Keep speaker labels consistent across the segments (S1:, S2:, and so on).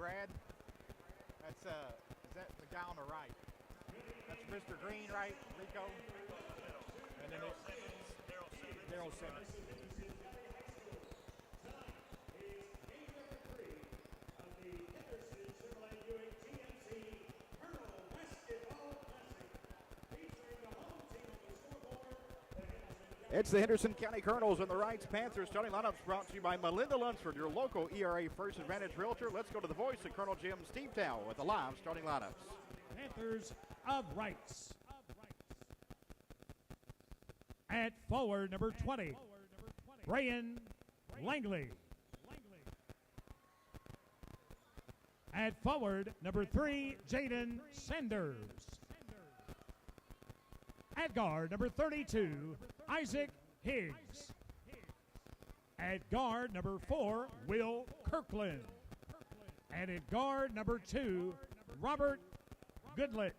S1: Brad. That's is that the guy on the right? That's Mr. Green, right? Rico. And then it's Daryl Simmons. It's the Henderson County Colonels and the Reitz Panthers starting lineups brought to you by Melinda Lunsford, your local ERA First Advantage Realtor. Let's go to the voice of Colonel Jim Steve Towle with the live starting lineups.
S2: Panthers of Reitz. At forward, number 20, Brian Langley. At forward, number 3, Jaden Sanders. At guard, number 32, Isaac Higgs. At guard, number 4, Will Kirkland. And at guard, number 2, Robert Goodlett.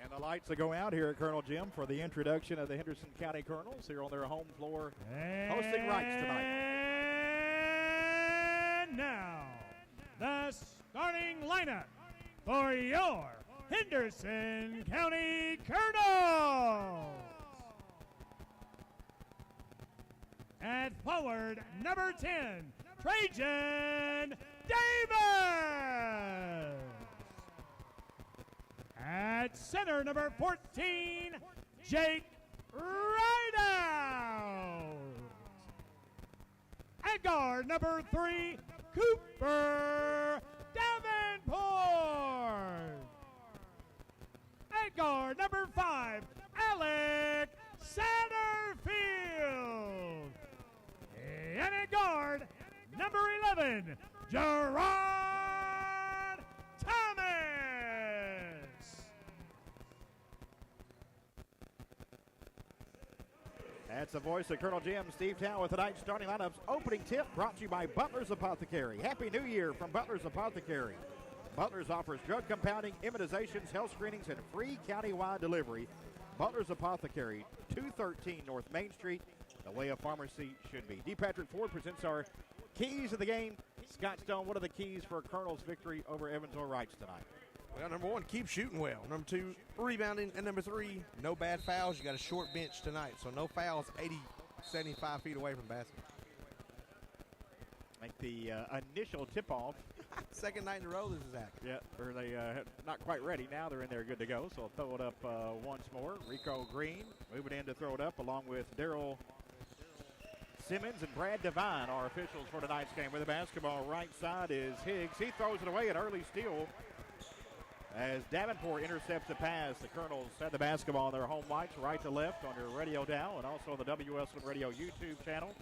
S1: And the lights will go out here at Colonel Jim for the introduction of the Henderson County Colonels here on their home floor hosting Reitz tonight.
S2: And now, the starting lineup for your Henderson County Colonels. At forward, number 10, Trajan Davis. At center, number 14, Jake Rideout. At guard, number 3, Cooper Davenport. At guard, number 5, Alec Satterfield. And at guard, number 11, Gerard Thomas.
S1: That's the voice of Colonel Jim Steve Towle with tonight's starting lineups. Opening tip brought to you by Butler's Apothecary. Happy New Year from Butler's Apothecary. Butler's offers drug compounding, immunizations, health screenings, and free countywide delivery. Butler's Apothecary, 213 North Main Street, the way a pharmacy should be. D. Patrick Ford presents our keys of the game. Scott Stone, what are the keys for Colonel's victory over Evansville Reitz tonight?
S3: Well, number 1, keep shooting well. Number 2, rebounding. And number 3, no bad fouls. You got a short bench tonight, so no fouls 75 feet away from the basket.
S1: Make the initial tip-off.
S3: Second night in a row this is happening.
S1: Yeah, or they not quite ready. Now they're in there good to go, so I'll throw it up once more. Rico Green moving in to throw it up along with Daryl Simmons and Brad Devine, our officials for tonight's game. With the basketball right side is Higgs. He throws it away, an early steal as Davenport intercepts the pass. The Colonels had the basketball on their home whites, right to left on your radio dial and also the WS1 Radio YouTube channel.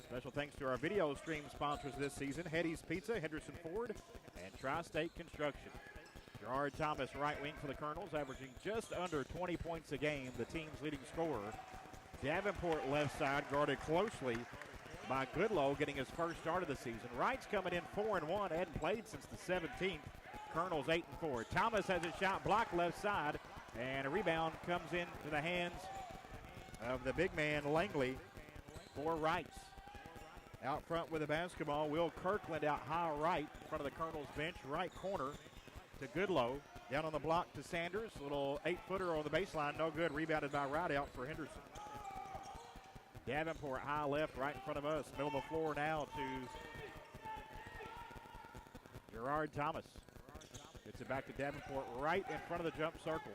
S1: Special thanks to our video stream sponsors this season, Hetty's Pizza, Henderson Ford, and Tri-State Construction. Gerard Thomas, right wing for the Colonels, averaging just under 20 points a game, the team's leading scorer. Davenport left side, guarded closely by Goodlow, getting his first start of the season. Wright's coming in 4-1, hadn't played since the 17th. Colonels 8-4. Thomas has a shot blocked left side, and a rebound comes into the hands of the big man Langley for Reitz. Out front with the basketball, Will Kirkland out high right in front of the Colonels bench, right corner to Goodlow. Down on the block to Sanders, a little 8-footer on the baseline, no good. Rebounded by Rideout for Henderson. Davenport high left right in front of us. Middle of the floor now to Gerard Thomas. Gets it back to Davenport right in front of the jump circle.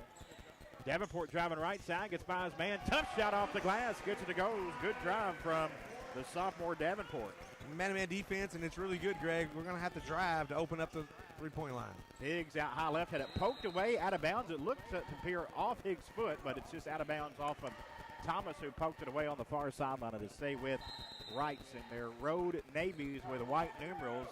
S1: Davenport driving right side, gets by his man. Tough shot off the glass, gets it to go. Good drive from the sophomore Davenport.
S3: Man-to-man defense, and it's really good, Greg. We're going to have to drive to open up the three-point line.
S1: Higgs out high left, had it poked away, out of bounds. It looked to appear off Higgs' foot, but it's just out of bounds off of Thomas, who poked it away on the far sideline. To stay with Reitz in their road navies with white numerals,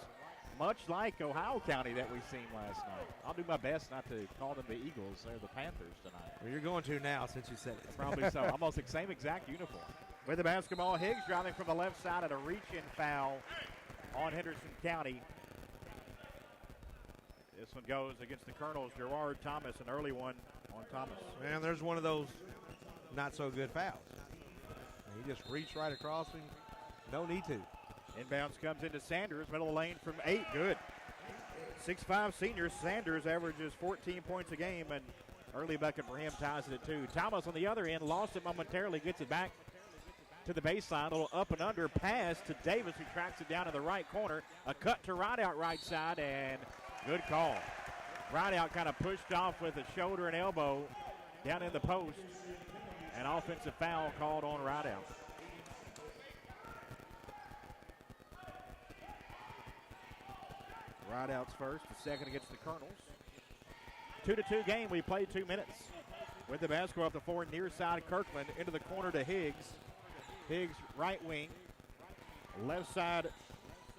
S1: much like Ohio County that we seen last night. I'll do my best not to call them the Eagles. They're the Panthers tonight.
S3: Well, you're going to now since you said it.
S1: Probably so. Almost the same exact uniform. With the basketball, Higgs driving from the left side at a reach-in foul on Henderson County. This one goes against the Colonels. Gerard Thomas, an early one on Thomas.
S3: And there's one of those not so good fouls. And he just reached right across him. No need to.
S1: Inbounds comes into Sanders, middle of the lane from 8. Good. 6'5 senior Sanders averages 14 points a game, and early bucket for him ties it at 2. Thomas on the other end lost it momentarily, gets it back to the baseline. A little up and under pass to Davis, who tracks it down to the right corner. A cut to Rideout right side, and good call. Rideout kind of pushed off with a shoulder and elbow down in the post. An offensive foul called on Rideout. Rideout's first, the second against the Colonels. 2-2 game. We played 2 minutes. With the basketball up the floor, near side Kirkland into the corner to Higgs. Higgs right wing. Left side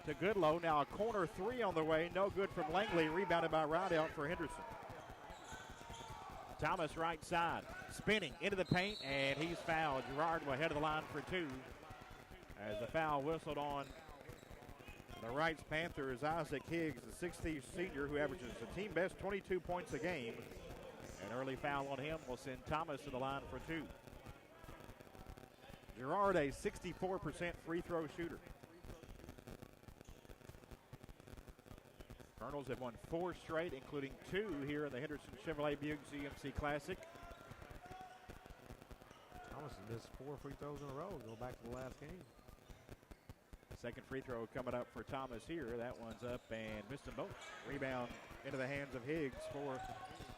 S1: to Goodlow. Now a corner 3 on the way. No good from Langley. Rebounded by Rideout for Henderson. Thomas right side. Spinning into the paint, and he's fouled. Gerard will head of the line for 2. As the foul whistled on the Reitz Panthers, Isaac Higgs, the 6'3 senior who averages a team best 22 points a game. An early foul on him will send Thomas to the line for 2. Gerard, a 64% free throw shooter. Colonels have won 4 straight, including 2 here in the Henderson Chevrolet Buick GMC Classic.
S3: Thomas has missed 4 free throws in a row. Go back to the last game.
S1: Second free throw coming up for Thomas here. That one's up and missed them both. Rebound into the hands of Higgs for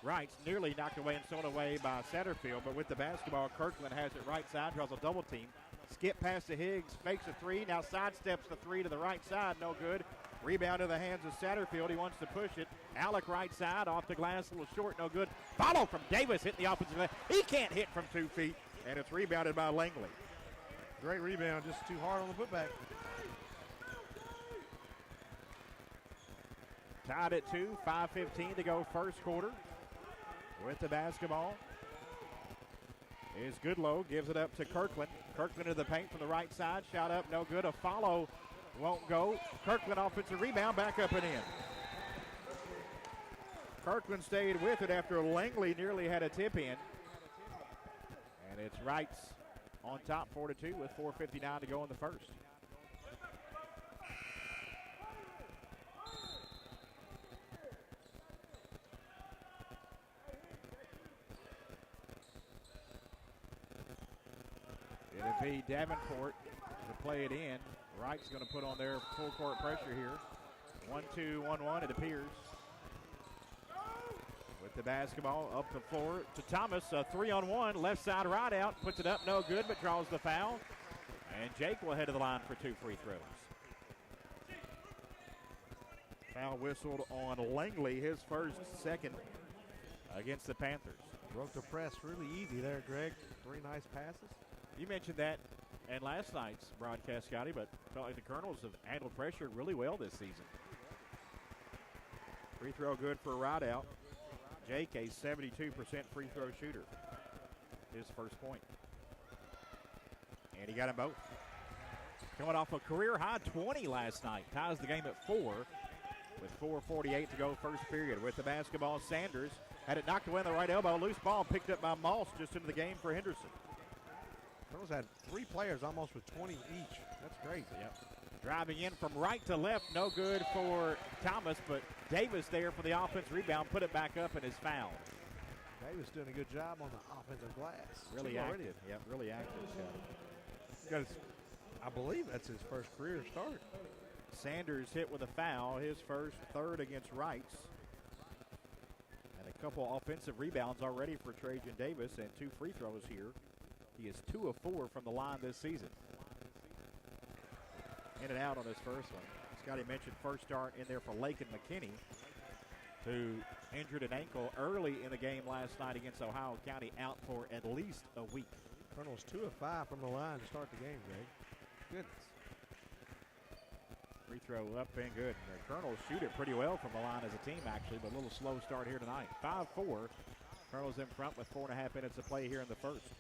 S1: Reitz. Nearly knocked away and thrown away by Satterfield, but with the basketball, Kirkland has it right side, draws a double team. Skip pass to Higgs, fakes a 3, now sidesteps the 3 to the right side, no good. Rebound in the hands of Satterfield. He wants to push it. Alec right side, off the glass, a little short, no good. Follow from Davis, hit the offensive line. He can't hit from 2 feet, and it's rebounded by Langley.
S3: Great rebound, just too hard on the putback.
S1: Tied at 2, 5:15 to go first quarter. With the basketball is Goodlow, gives it up to Kirkland. Kirkland into the paint from the right side, shot up, no good. A follow won't go. Kirkland offensive rebound, back up and in. Kirkland stayed with it after Langley nearly had a tip in. And it's Reitz on top, 4-2 with 4:59 to go in the first. It'll be Davenport to play it in. Wright's going to put on their full court pressure here. 1-2, 1-1 it appears. With the basketball up the floor to Thomas, a 3-on-1, left side right out, puts it up, no good, but draws the foul. And Jake will head to the line for 2 free throws. Foul whistled on Langley, his first, second against the Panthers.
S3: Broke the press really easy there, Greg. 3 nice passes.
S1: You mentioned that in last night's broadcast, Scotty, but felt like the Colonels have handled pressure really well this season. Free throw good for Rideout. Jake, a 72% free throw shooter. His first point. And he got them both. Coming off a career-high 20 last night. Ties the game at 4 with 4:48 to go first period. With the basketball, Sanders had it knocked away on the right elbow. Loose ball picked up by Moss just into the game for Henderson.
S3: Colonels had 3 players almost with 20 each. That's crazy.
S1: Yep. Driving in from right to left, no good for Thomas, but Davis there for the offense rebound, put it back up and is fouled.
S3: Davis doing a good job on the offensive glass.
S1: Really active. Yep, really active, Scotty.
S3: I believe that's his first career start.
S1: Sanders hit with a foul, his first, third against Reitz. And a couple offensive rebounds already for Trajan Davis and 2 free throws here. He is 2 of 4 from the line this season. In and out on his first one. Scotty mentioned first start in there for Lakin McKinney, who injured an ankle early in the game last night against Ohio County, out for at least a week.
S3: Colonels 2 of 5 from the line to start the game, Greg. Goodness.
S1: Free throw up and good. The Colonels shoot it pretty well from the line as a team, actually, but a little slow start here tonight. 5-4. Colonels in front with 4.5 minutes to play here in the first.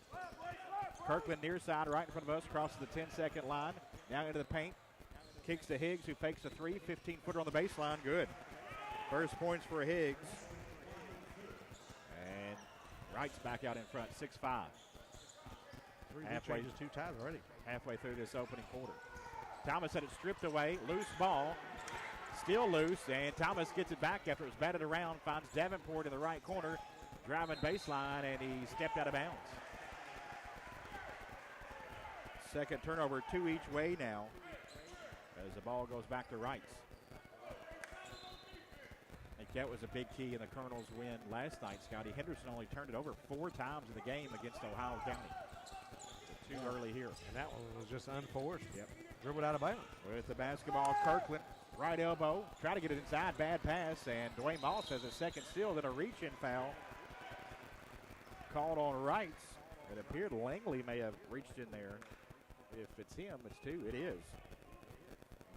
S1: Kirkland near side, right in front of us, crosses the 10-second line. Now into the paint. Kicks to Higgs, who fakes a 3. 15-footer on the baseline. Good. First points for Higgs. And Reitz back out in front, 6-5.
S3: Halfway, changes 2 times already.
S1: Halfway through this opening quarter. Thomas had it stripped away, loose ball, still loose, and Thomas gets it back after it was batted around, finds Davenport in the right corner, driving baseline, and he stepped out of bounds. Second turnover, 2 each way now, as the ball goes back to Reitz. I think that was a big key in the Colonels' win last night, Scotty. Henderson only turned it over 4 times in the game against Ohio County. Too early here.
S3: And that one was just unforced.
S1: Yep.
S3: Dribbled out of bounds.
S1: With the basketball, Kirkland, right elbow, try to get it inside, bad pass, and Dwayne Moss has a second steal, then a reach-in foul called on Reitz. It appeared Langley may have reached in there. If it's him, it's 2. It is.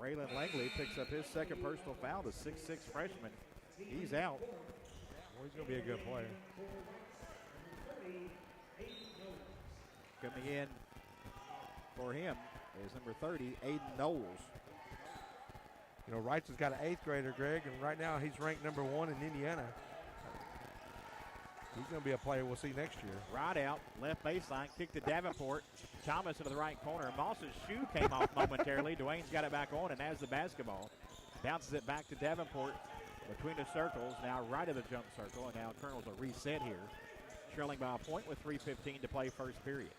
S1: Braylon Langley picks up his second personal foul, the 6'6 freshman. He's out.
S3: Well, he's going to be a good player.
S1: Coming in for him is number 30, Aiden Knowles.
S3: You know, Reitz has got an 8th grader, Greg, and right now he's ranked number 1 in Indiana. He's going to be a player we'll see next year.
S1: Right out, left baseline, kick to Davenport. Thomas into the right corner. Moss's shoe came off momentarily. Dwayne's got it back on and has the basketball. Bounces it back to Davenport between the circles, now right of the jump circle, and now Colonel's a reset here. Trailing by a point with 3:15 to play first period.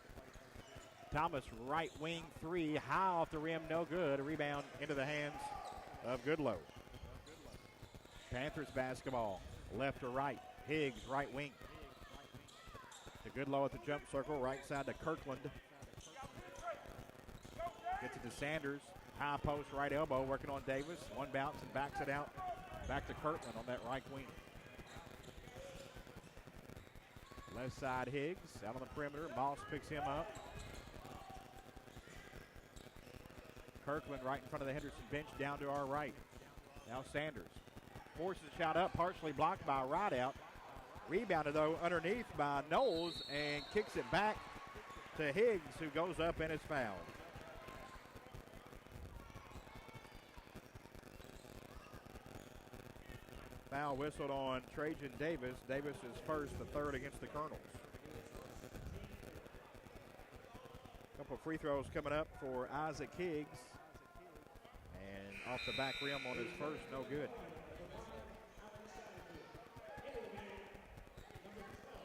S1: Thomas, right wing 3, high off the rim, no good. A rebound into the hands of Goodlow. Panthers basketball, left to right. Higgs, right wing. To Goodlow at the jump circle, right side to Kirkland. Gets it to Sanders, high post, right elbow, working on Davis. One bounce and backs it out. Back to Kirkland on that right wing. Left side Higgs, out on the perimeter. Moss picks him up. Kirkland right in front of the Henderson bench, down to our right. Now Sanders forces a shot up, partially blocked by Rideout. Rebounded, though, underneath by Knowles and kicks it back to Higgs, who goes up and is fouled. Foul whistled on Trajan Davis. Davis is first, the third against the Colonels. Couple free throws coming up for Isaac Higgs. And off the back rim on his first, no good.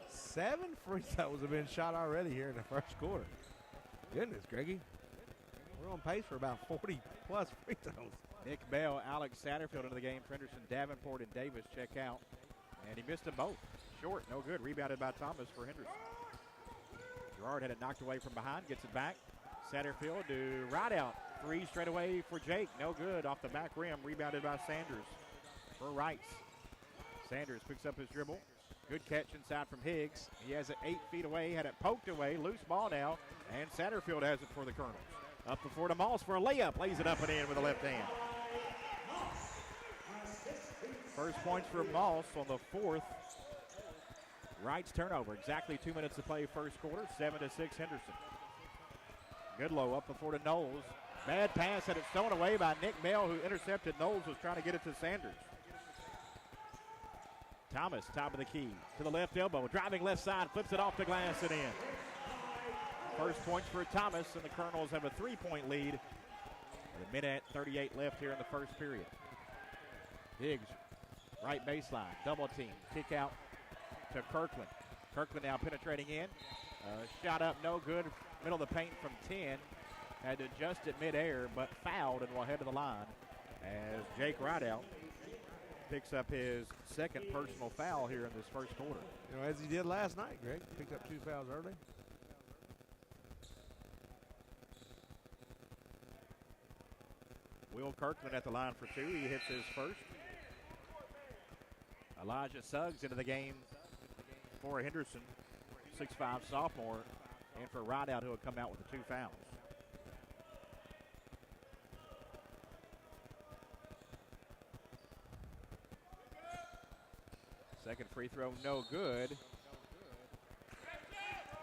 S3: 7 free throws have been shot already here in the first quarter. Goodness, Greggy. We're on pace for about 40-plus free throws.
S1: Nick Bell, Alex Satterfield into the game for Henderson. Davenport and Davis check out. And he missed them both. Short, no good. Rebounded by Thomas for Henderson. Gerard had it knocked away from behind, gets it back. Satterfield to Rideout. 3 straight away for Jake, no good. Off the back rim, rebounded by Sanders for Reitz. Sanders picks up his dribble. Good catch inside from Higgs. He has it 8 feet away, had it poked away. Loose ball now, and Satterfield has it for the Colonels. Up the floor to Moss for a layup. Lays it up and in with the left hand. First points for Moss on the 4th. Wright's turnover. Exactly 2 minutes to play first quarter. 7-6 Henderson. Goodlow up the floor to Knowles. Bad pass, had it stolen away by Nick Bell, who intercepted. Knowles was trying to get it to Sanders. Thomas, top of the key, to the left elbow, driving left side, flips it off the glass and in. First points for Thomas, and the Colonels have a 3-point lead. With a minute 38 left here in the first period. Higgs, right baseline, double team, kick out to Kirkland. Kirkland now penetrating in. Shot up, no good. Middle of the paint from 10. Had to adjust it midair, but fouled and will head to the line as Jake Rideout picks up his second personal foul here in this first quarter.
S3: You know, as he did last night, Greg. Picked up 2 fouls early.
S1: Will Kirkland at the line for 2. He hits his first. Elijah Suggs into the game for Henderson. 6'5 sophomore. And for Rideout, who will come out with the 2 fouls. Second free throw, no good.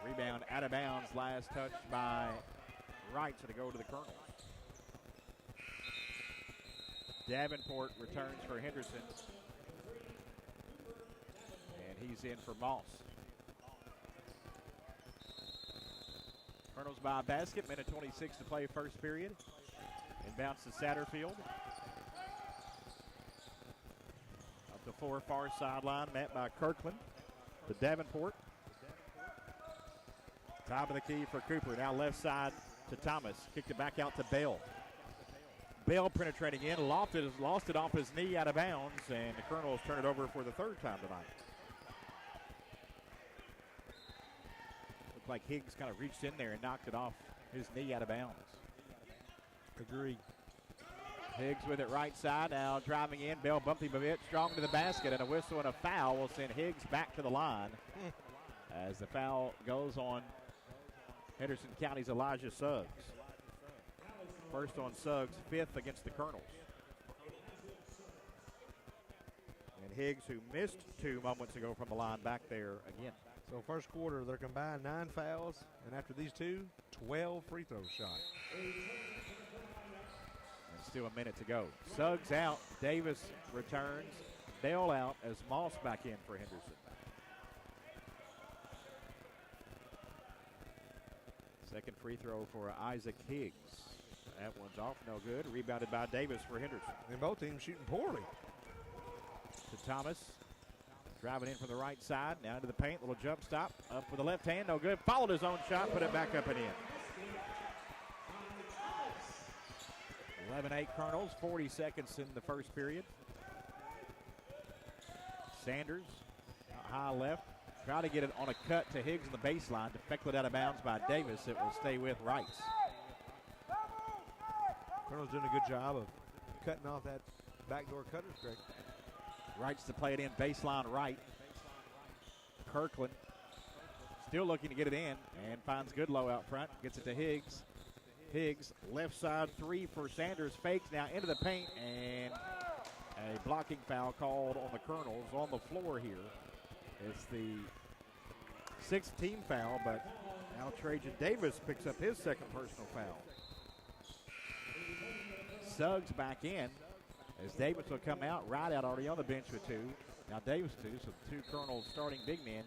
S1: Rebound out of bounds. Last touch by Wright, so to go to the Colonels. Davenport returns for Henderson. he's in for Moss. Colonels by a basket, minute 26 to play first period. Inbounds to Satterfield. Up the far sideline, met by Kirkland to Davenport. Top of the key for Cooper. Now left side to Thomas. Kicked it back out to Bell. Bell penetrating in, lost it off his knee out of bounds, and the Colonels turn it over for the third time tonight. Looked like Higgs kind of reached in there and knocked it off his knee out of bounds.
S3: Agree.
S1: Higgs with it right side, now driving in. Bell bumped him a bit, strong to the basket, and a whistle and a foul will send Higgs back to the line as the foul goes on Henderson County's Elijah Suggs. First on Suggs, fifth against the Colonels. And Higgs, who missed 2 moments ago from the line, back there again.
S3: So first quarter, they're combined 9 fouls, and after these 2, 12 free throws shot.
S1: And still a minute to go. Suggs out, Davis returns, Bell out as Moss back in for Henderson. Second free throw for Isaac Higgs. That one's off, no good. Rebounded by Davis for Henderson.
S3: And both teams shooting poorly.
S1: To Thomas. Driving in from the right side. Now into the paint. Little jump stop. Up with the left hand. No good. Followed his own shot. Put it back up and in. 11-8 Colonels. 40 seconds in the first period. Sanders. High left. Try to get it on a cut to Higgs on the baseline. Deflected out of bounds by Davis. It will stay with Reitz.
S3: Colonel's doing a good job of cutting off that backdoor cutter streak.
S1: Reitz to play it in baseline right. Kirkland still looking to get it in and finds Goodlow out front. Gets it to Higgs. Higgs, left side three for Sanders. Fakes now into the paint, and a blocking foul called on the Colonels on the floor here. It's the 6th team foul, but now Trajan Davis picks up his second personal foul. Suggs back in as Davis will come out. Right out already on the bench with 2. Now Davis 2, so 2 Colonels starting big men.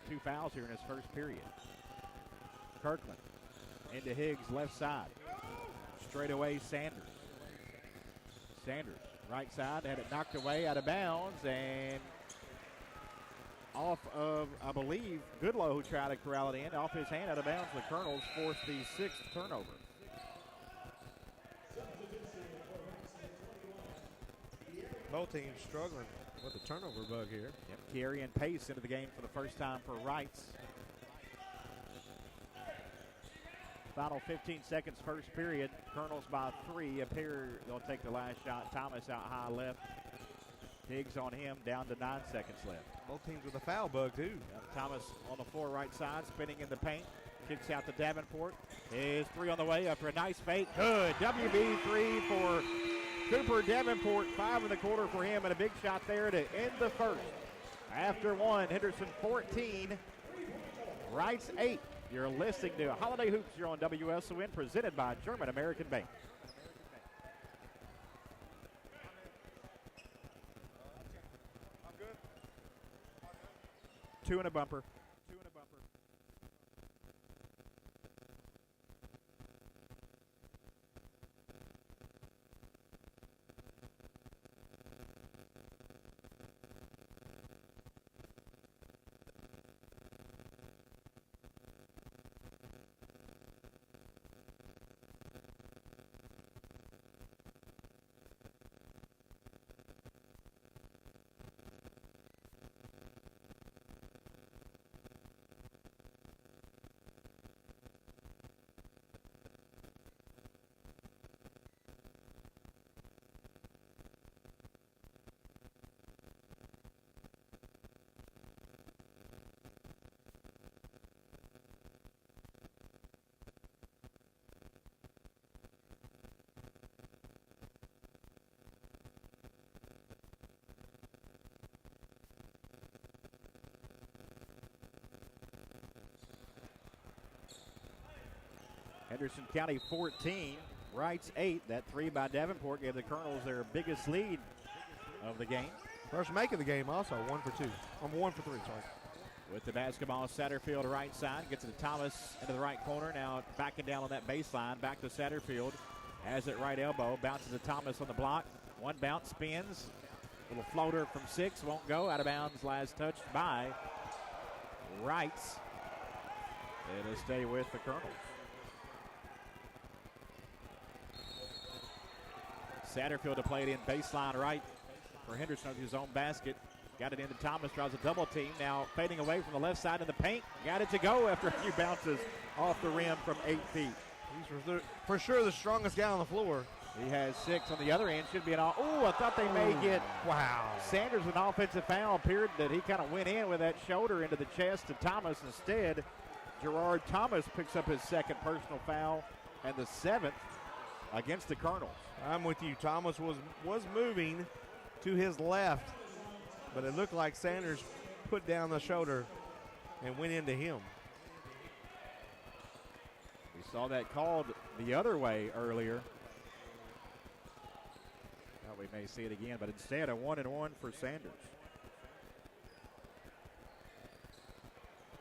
S1: 2 fouls here in his first period. Kirkland into Higgs left side. Straight away Sanders. Sanders right side, had it knocked away out of bounds and off of, I believe, Goodlow, who tried to corral it in, off his hand out of bounds. The Colonels forced the 6th turnover.
S3: Both teams struggling with the turnover bug here.
S1: Yep, carry and pace into the game for the first time for Reitz. Final 15 seconds, first period. Colonels by 3. Up here, they'll take the last shot. Thomas out high left. Higgs on him, down to 9 seconds left.
S3: Both teams with a foul bug, too.
S1: Yep, Thomas on the floor right side, spinning in the paint. Kicks out to Davenport. His 3 on the way after a nice fake. Good. WB 3 for Cooper Davenport. 5 in the quarter for him, and a big shot there to end the first. After 1, Henderson 14, Reitz 8. You're listening to Holiday Hoops here on WSON, presented by German American Bank. 2 and a bumper. Henderson County 14, Reitz 8. That 3 by Davenport gave the Colonels their biggest lead of the game.
S3: First make of the game also, 1 for 2. I'm 1 for 3, sorry.
S1: With the basketball, Satterfield right side. Gets it to Thomas into the right corner. Now backing down on that baseline. Back to Satterfield. Has it right elbow. Bounces to Thomas on the block. One bounce, spins. Little floater from 6. Won't go. Out of bounds. Last touched by Reitz. It'll stay with the Colonels. Satterfield to play it in baseline right for Henderson with his own basket. Got it into Thomas, draws a double team. Now fading away from the left side in the paint. Got it to go after a few bounces off the rim from 8 feet.
S3: He's for sure the strongest guy on the floor.
S1: He has 6 on the other end. Should be an all. Oh, I thought they may get Sanders with an offensive foul. Appeared that he kind of went in with that shoulder into the chest of Thomas. Instead, Gerard Thomas picks up his second personal foul and the 7th against the Colonels.
S3: I'm with you. Thomas was moving to his left, but it looked like Sanders put down the shoulder and went into him.
S1: We saw that called the other way earlier. Thought we may see it again, but instead a 1-and-1 for Sanders.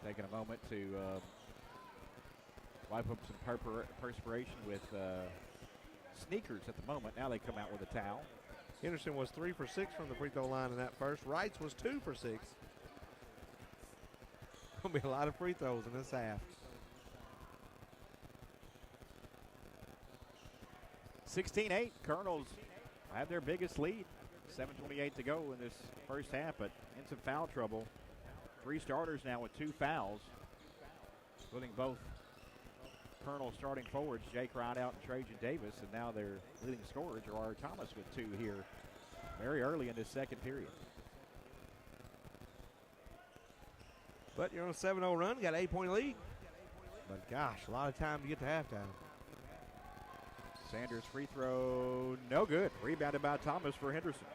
S1: Taking a moment to wipe up some perspiration with sneakers at the moment. Now they come out with a towel.
S3: Henderson was 3 for 6 from the free throw line in that first. Reitz was 2 for 6. Going to be a lot of free throws in this half.
S1: 16-8. Colonels have their biggest lead. 7:28 to go in this first half, but in some foul trouble. 3 starters now with 2 fouls, including both Colonel starting forwards, Jake Rideout and Trajan Davis, and now their leading scorer, Gerard Thomas, with 2 here very early in this second period.
S3: But you're on a 7-0 run, got an 8-point lead. But gosh, a lot of time to get to halftime.
S1: Sanders free throw, no good. Rebounded by Thomas for Henderson.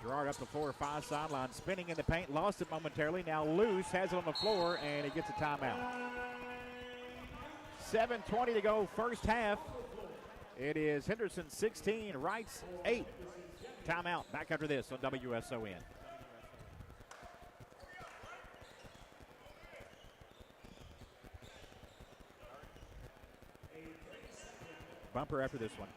S1: Gerard up the 4-5 sideline, spinning in the paint, lost it momentarily. Now loose, has it on the floor, and he gets a timeout. 7:20 to go, first half. It is Henderson 16, Reitz 8. Timeout. Back after this on WSON. Bumper after this one.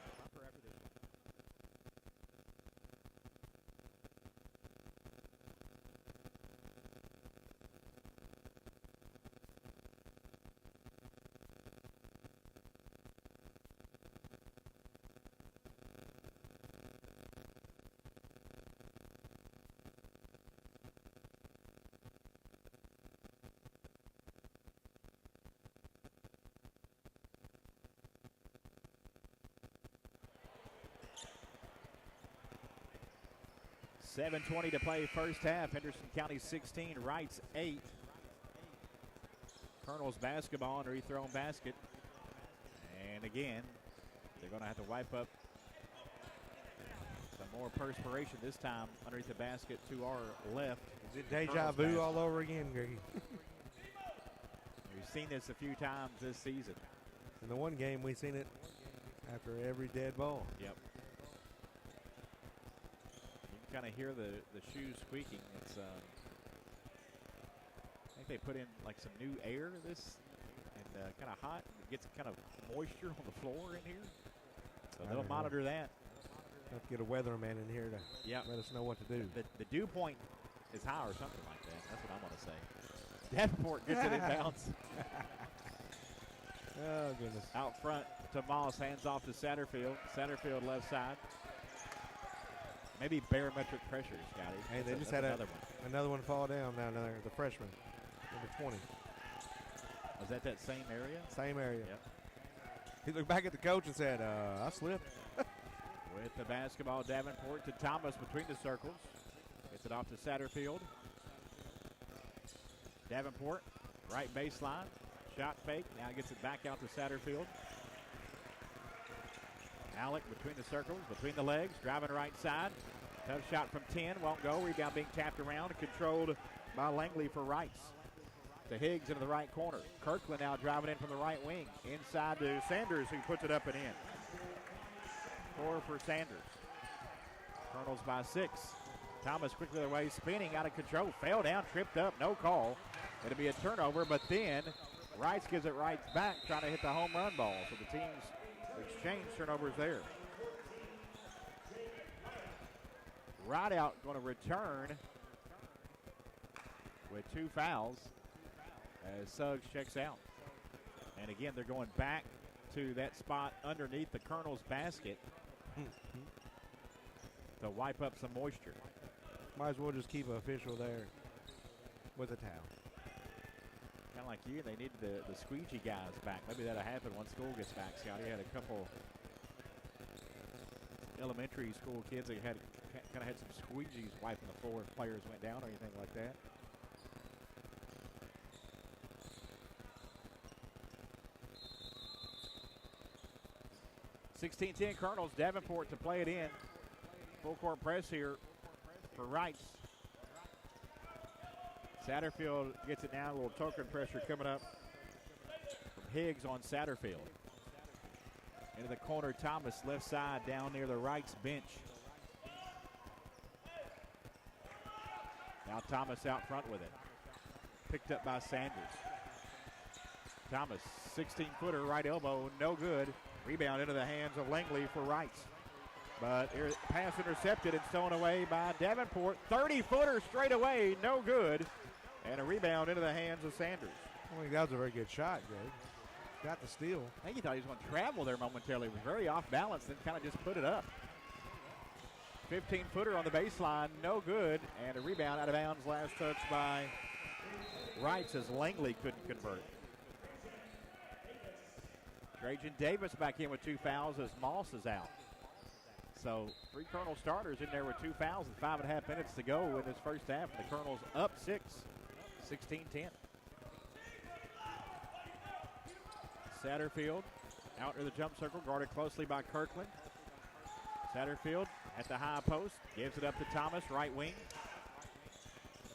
S1: 7:20 to play first half. Henderson County 16, Reitz 8. Colonels basketball under thrown basket. And again, they're going to have to wipe up some more perspiration this time underneath the basket to our left.
S3: Is it deja vu all over again, Greggy?
S1: We've seen this a few times this season.
S3: In the one game, we've seen it after every dead ball.
S1: Yep. Kind of hear the shoes squeaking. It's I think they put in like some new air this and kind of hot. It gets kind of moisture on the floor in here, so they'll monitor that.
S3: Have to get a weatherman in here to let us know what to do.
S1: The dew point is high or something like that. That's what I'm going to say. Davenport gets it in bounds.
S3: Oh goodness!
S1: Out front to Moss, hands off to Satterfield. Satterfield left side. Maybe barometric pressure, Scotty.
S3: Hey, they just had another one fall down down there, the freshman, number 20.
S1: Was that same area?
S3: Same area.
S1: Yep.
S3: He looked back at the coach and said, I slipped.
S1: With the basketball, Davenport to Thomas between the circles. Gets it off to Satterfield. Davenport, right baseline. Shot fake. Now gets it back out to Satterfield. Alec between the circles, between the legs, driving right side. Tough shot from 10, won't go. Rebound being tapped around, controlled by Langley for Reitz. To Higgs into the right corner. Kirkland now driving in from the right wing. Inside to Sanders, who puts it up and in. 4 for Sanders. Colonels by 6. Thomas quickly away, spinning out of control, fell down, tripped up, no call. It'll be a turnover, but then Reitz gives it right back, trying to hit the home run ball. So the teams exchange turnovers there. Rideout going to return with 2 fouls as Suggs checks out. And again, they're going back to that spot underneath the Colonel's basket to wipe up some moisture.
S3: Might as well just keep an official there with a towel.
S1: Kind of like you, they needed the squeegee guys back. Maybe that'll happen once school gets back. Scotty had a couple elementary school kids that kind of had some squeegees wiping the floor if players went down or anything like that. (16-10) Colonels. Davenport to play it in. Full court press here for Reitz. Satterfield gets it now. A little token pressure coming up from Higgs on Satterfield. Into the corner, Thomas, left side, down near the Reitz bench. Now Thomas out front with it. Picked up by Sanders. Thomas, 16-footer, right elbow, no good. Rebound into the hands of Langley for Reitz. But here, pass intercepted and stolen away by Davenport. 30-footer straight away, no good. And a rebound into the hands of Sanders.
S3: I think that was a very good shot, Greg. Got the steal.
S1: I think he thought he was going to travel there momentarily. He was very off balance, then kind of just put it up. 15-footer on the baseline, no good. And a rebound out of bounds, last touch by Reitz as Langley couldn't convert. Trajan Davis back in with 2 fouls as Moss is out. So 3 Colonel starters in there with 2 fouls and 5.5 minutes to go in this first half. The Colonels up 6, 16-10. Satterfield out near the jump circle, guarded closely by Kirkland. Satterfield at the high post, gives it up to Thomas, right wing.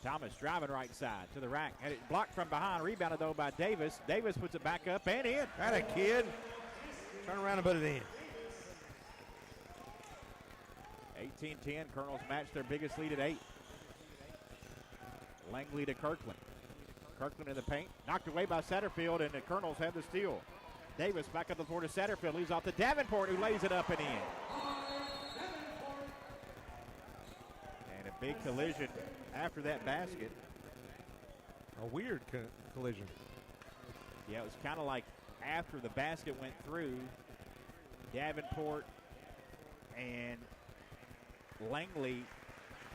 S1: Thomas driving right side to the rack. Had it blocked from behind, rebounded though by Davis. Davis puts it back up and in.
S3: Got a kid. Turn around and put it in.
S1: 18-10, Colonels match their biggest lead at 8. Langley to Kirkland. Kirkland in the paint, knocked away by Satterfield, and the Colonels have the steal. Davis back up the floor to Satterfield, leaves off to Davenport, who lays it up and in. And a big collision after that basket.
S3: A weird collision.
S1: Yeah, it was kind of like after the basket went through, Davenport and Langley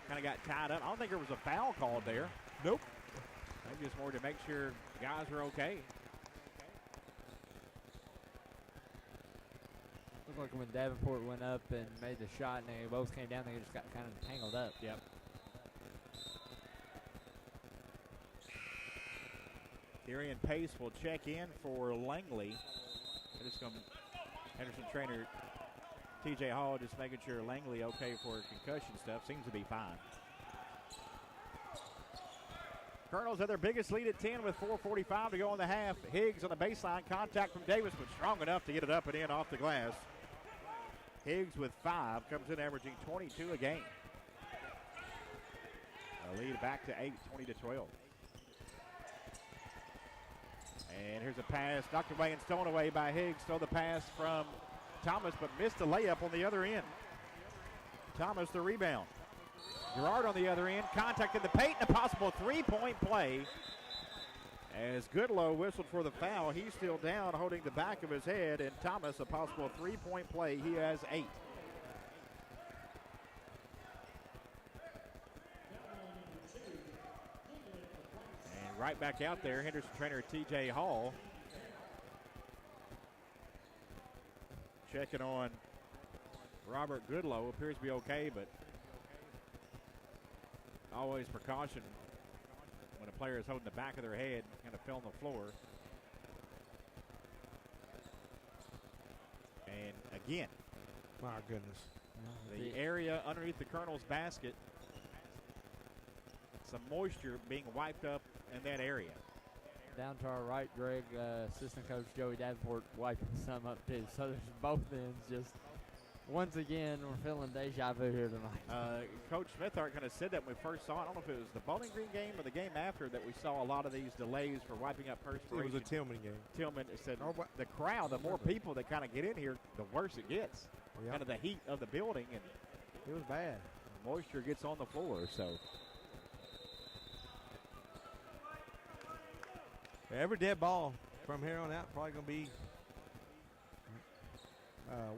S1: kind of got tied up. I don't think there was a foul called there.
S3: Nope.
S1: Maybe just more to make sure guys are okay.
S4: Looked like when Davenport went up and made the shot and they both came down, they just got kind of tangled up.
S1: Yep. Darian Pace will check in for Langley. Henderson trainer TJ Hall just making sure Langley okay for concussion stuff. Seems to be fine. Colonels have their biggest lead at 10 with 4:45 to go in the half. Higgs on the baseline, contact from Davis, but strong enough to get it up and in off the glass. Higgs with 5, comes in averaging 22 a game. A lead back to 8, 20-12. And here's a pass knocked away and stolen away by Higgs. Stole the pass from Thomas, but missed a layup on the other end. Thomas the rebound. Gerard on the other end, contact in the paint, and a possible 3-point play. As Goodlow whistled for the foul, he's still down, holding the back of his head, and Thomas a possible 3-point play. He has 8. And right back out there, Henderson trainer TJ Hall checking on Robert Goodlow. Appears to be okay, but always precaution when a player is holding the back of their head, kind of fell on the floor. And again,
S3: my goodness,
S1: the area underneath the Colonel's basket, some moisture being wiped up in that area.
S4: Down to our right, Greg, assistant coach Joey Davenport wiping some up too. So there's both ends just Once again, we're feeling deja vu here tonight.
S1: Coach Smithart kind of said that when we first saw it. I don't know if it was the Bowling Green game or the game after that we saw a lot of these delays for wiping up perspiration.
S3: It was a Tillman game.
S1: Tillman said the crowd, the more people that kind of get in here, the worse it gets.
S3: Yep.
S1: Kind of the heat of the building, and
S3: It was bad.
S1: moisture gets on the floor. So
S3: Every dead ball from here on out probably going to be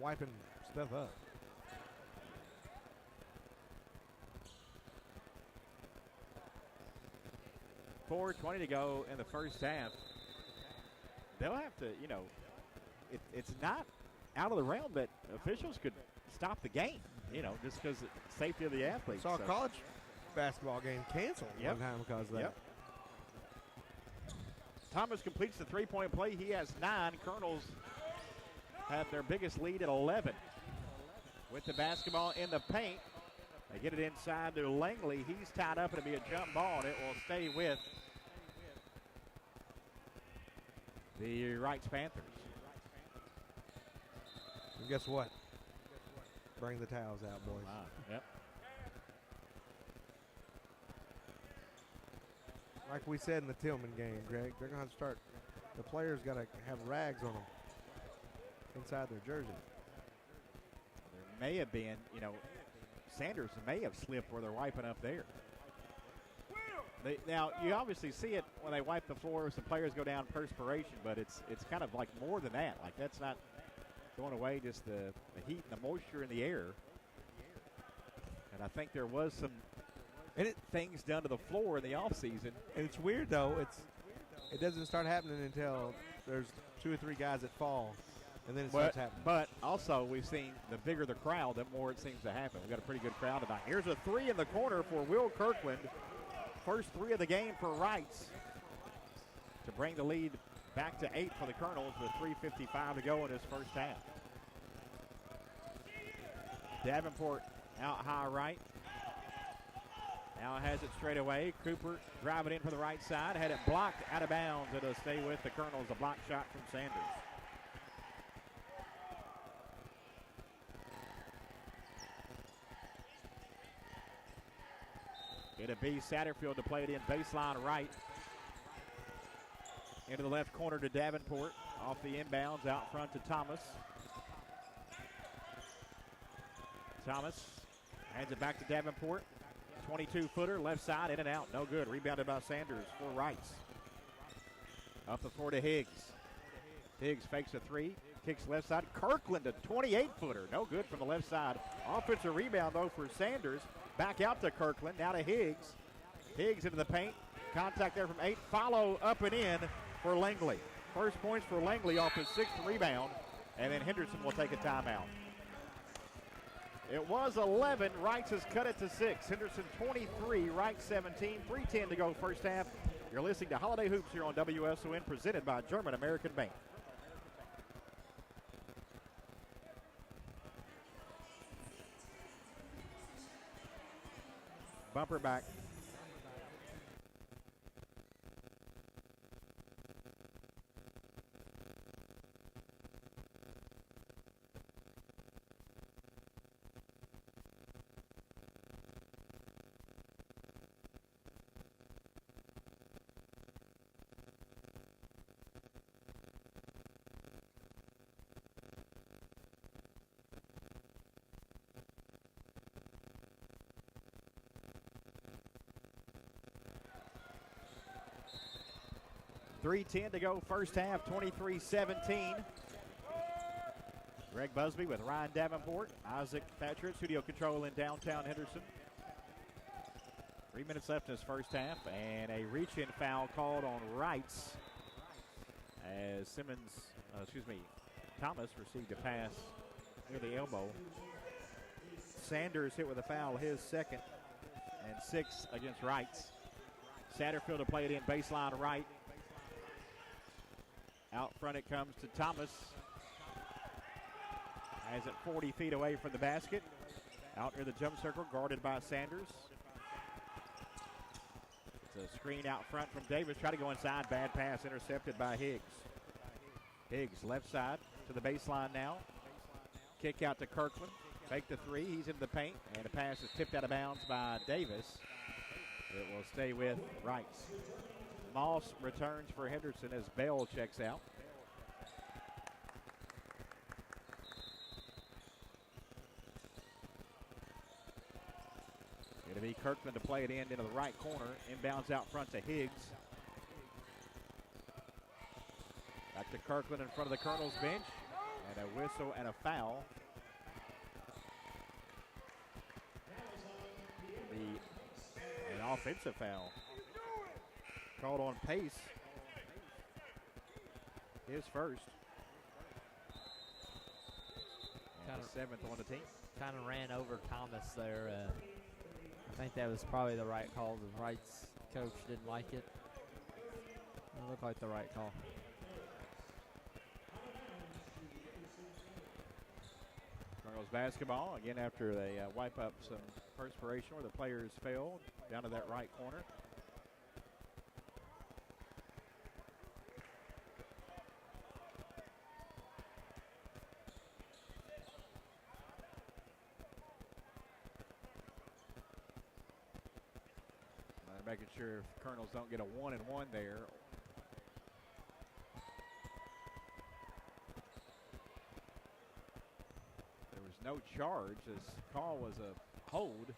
S3: wiping stuff up.
S1: .420 to go in the first half. They'll have to, it's not out of the realm that officials could stop the game, just because of the safety of the athletes.
S3: Saw a college basketball game canceled one time because of that.
S1: Yep. Thomas completes the three-point play. He has 9. Colonels have their biggest lead at 11. With the basketball in the paint, they get it inside to Langley. He's tied up. It'll be a jump ball, and it will stay with the Reitz Panthers.
S3: And guess what? Bring the towels out, boys.
S1: Yep.
S3: Like we said in the Tillman game, Greg, they're going to start. The players got to have rags on them inside their jersey.
S1: There may have been, Sanders may have slipped where they're wiping up there. Now, you obviously see it when they wipe the floor. Some players go down perspiration, but it's kind of like more than that. Like, that's not going away, just the heat and the moisture in the air. And I think there was some things done to the floor in the offseason.
S3: And it's weird, though. It doesn't start happening until there's 2 or 3 guys that fall, and then it starts happening.
S1: But also, we've seen the bigger the crowd, the more it seems to happen. We've got a pretty good crowd tonight. Here's a 3 in the corner for Will Kirkland. First 3 of the game for Reitz to bring the lead back to 8 for the Colonels with 3:55 to go in his first half. Davenport out high right. Now has it straight away. Cooper driving in for the right side. Had it blocked out of bounds. It'll stay with the Colonels. A block shot from Sanders. It'll be Satterfield to play it in baseline right. Into the left corner to Davenport. Off the inbounds out front to Thomas. Thomas hands it back to Davenport. 22-footer, left side, in and out. No good. Rebounded by Sanders for Reitz. Up the floor to Higgs. Higgs fakes a 3. Kicks left side. Kirkland, a 28-footer. No good from the left side. Offensive rebound, though, for Sanders. Back out to Kirkland. Now to Higgs. Higgs into the paint. Contact there from 8. Follow up and in for Langley. First points for Langley off his 6th rebound. And then Henderson will take a timeout. It was 11. Reitz has cut it to 6. Henderson 23, Reitz 17. 3:10 to go first half. You're listening to Holiday Hoops here on WSON, presented by German American Bank. Bumper back. .310 to go first half, 23-17. Greg Busby with Ryan Davenport, Isaac Thatcher at studio control in downtown Henderson. 3 minutes left in his first half, and a reach-in foul called on Reitz as Thomas received a pass near the elbow. Sanders hit with a foul, his second, and 6 against Reitz. Satterfield to play it in baseline right. Out front it comes to Thomas. Has it 40 feet away from the basket. Out near the jump circle, guarded by Sanders. It's a screen out front from Davis. Try to go inside. Bad pass intercepted by Higgs. Higgs left side to the baseline now. Kick out to Kirkland. Fake the three. He's into the paint, and the pass is tipped out of bounds by Davis. It will stay with Reitz. Moss returns for Henderson as Bell checks out. It'll be Kirkland to play it into the right corner. Inbounds out front to Higgs. Back to Kirkland in front of the Colonel's bench. And a whistle and a foul. An offensive foul. Called on Pace. His first. And the 7th on the team.
S4: Kind of ran over Thomas there. I think that was probably the right call. The Reitz coach didn't like it. It looked like the right call.
S1: Cardinals basketball again after they wipe up some perspiration where the players fell down to that right corner. Making sure if Colonels don't get a 1-and-1 there. There was no charge. This call was a hold.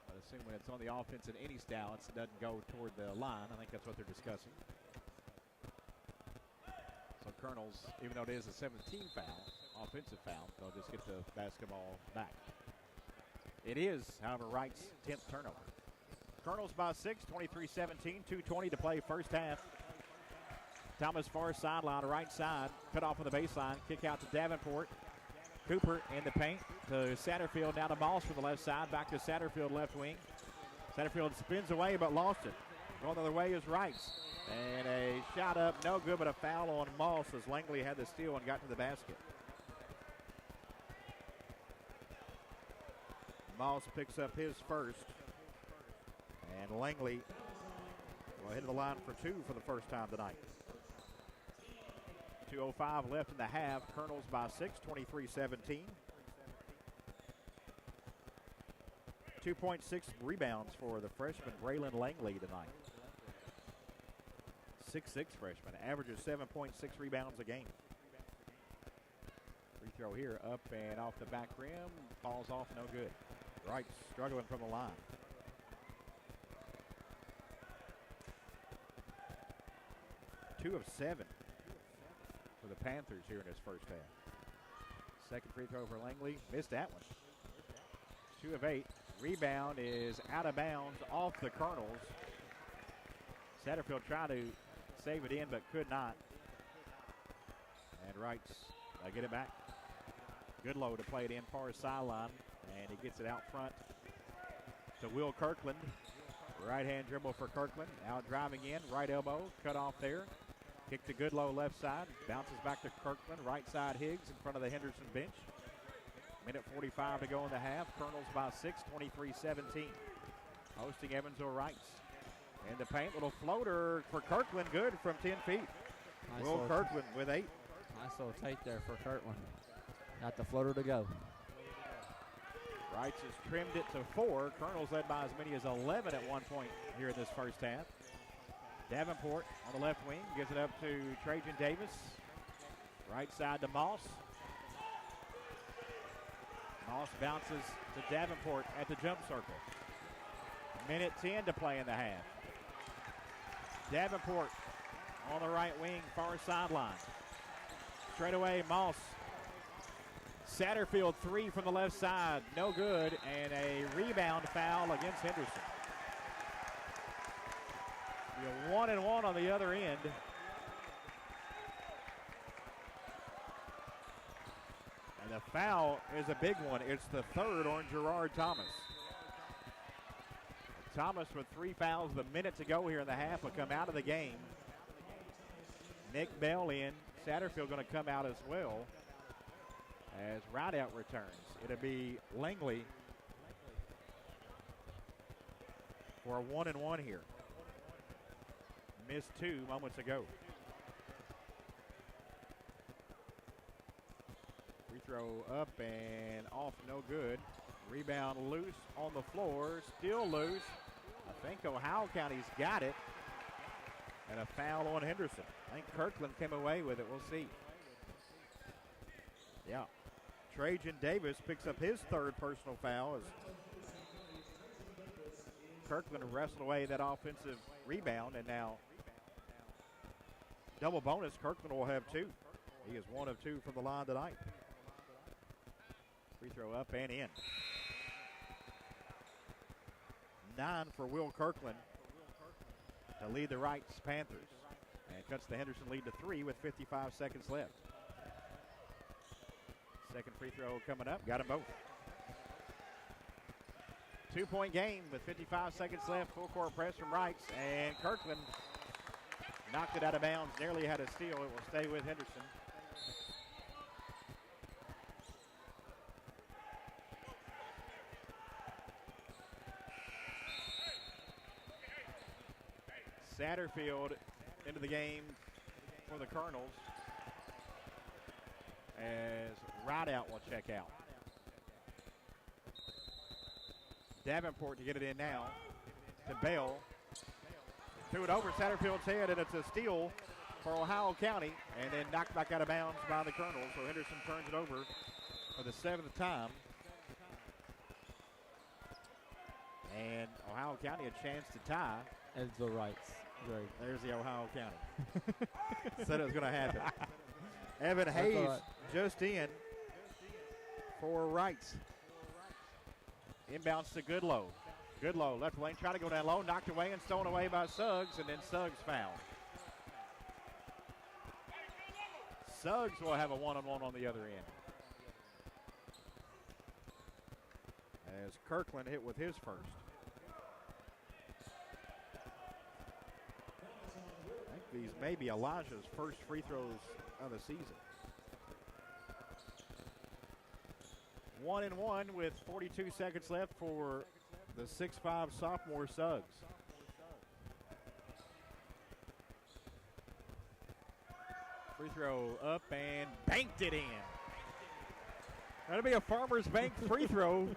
S1: I assume when it's on the offense in any style, it doesn't go toward the line. I think that's what they're discussing. So Colonels, even though it is a 17 foul, offensive foul, they'll just get the basketball back. It is, however, Wright's 10th turnover. Colonels by 6, 23-17, 2:20 to play first half. Thomas far sideline, right side, cut off on the baseline, kick out to Davenport. Cooper in the paint to Satterfield, down to Moss from the left side, back to Satterfield left wing. Satterfield spins away but lost it. Going the other way is Reitz. And a shot up, no good, but a foul on Moss as Langley had the steal and got to the basket. Moss picks up his first. And Langley will hit the line for 2 for the first time tonight. 2:05 left in the half. Colonels by 6, 23-17. 2.6 rebounds for the freshman Braylon Langley tonight. 6'6" freshman, averages 7.6 rebounds a game. Free throw here, up and off the back rim, falls off, no good. Wright struggling from the line. Two of 7 for the Panthers here in his first half. Second free throw for Langley, missed that one. 2 of 8. Rebound is out of bounds off the Colonels. Satterfield tried to save it in but could not. And Wright's get it back. Goodlow to play it in far sideline, and he gets it out front to Will Kirkland. Right hand dribble for Kirkland. Out driving in, right elbow, cut off there. Kick to Goodlow left side, bounces back to Kirkland. Right side Higgs in front of the Henderson bench. Minute 45 to go in the half. Colonels by 6, 23-17. Hosting Evansville Reitz. In the paint, little floater for Kirkland, good from 10 feet.
S4: Nice
S1: Will Kirkland with 8.
S4: Nice little take there for Kirkland. Got the floater to go.
S1: Reitz has trimmed it to 4. Colonels led by as many as 11 at one point here in this first half. Davenport on the left wing gives it up to Trajan Davis. Right side to Moss. Moss bounces to Davenport at the jump circle. Minute 10 to play in the half. Davenport on the right wing, far sideline. Straight away, Moss. Satterfield 3 from the left side, no good, and a rebound foul against Henderson. You're 1-and-1 on the other end. And the foul is a big one. It's the 3rd on Gerard Thomas. Thomas with 3 fouls, the minute to go here in the half, will come out of the game. Nick Bell in. Satterfield going to come out as well as Rideout returns. It'll be Langley for a 1-and-1 here. Missed 2 moments ago. Free throw up and off, no good. Rebound loose on the floor, still loose. I think Ohio County's got it. And a foul on Henderson. I think Kirkland came away with it. We'll see. Yeah. Trajan Davis picks up his third personal foul as Kirkland wrestled away that offensive rebound, and now double bonus, Kirkland will have 2. He is 1 of 2 from the line tonight. Free throw up and in. 9 for Will Kirkland to lead the Reitz Panthers. And cuts the Henderson lead to 3 with 55 seconds left. Second free throw coming up. Got them both. 2-point game with 55 seconds left. Full court press from Reitz. And Kirkland knocked it out of bounds. Nearly had a steal. It will stay with Henderson. Satterfield into the game for the Colonels as Rideout will check out. Davenport to get it in now to Bell. Threw it over Satterfield's head, and it's a steal for Ohio County, and then knocked back out of bounds by the Colonels. So Henderson turns it over for the 7th time. And Ohio County a chance to tie.
S4: Evansville Reitz. Right.
S1: There's the Ohio County. Said it was going to happen. Evan Hayes just in for Reitz. Inbounds to Goodlow. Goodlow, left lane, try to go down low, knocked away and stolen away by Suggs, and then Suggs fouled. Suggs will have a one-on-one on the other end. As Kirkland hit with his first. I think these may be Elijah's first free throws of the season. 1-1 with 42 seconds left for the 6'5" sophomore Suggs. Free throw up and banked it in. That'll be a Farmers Bank free throw.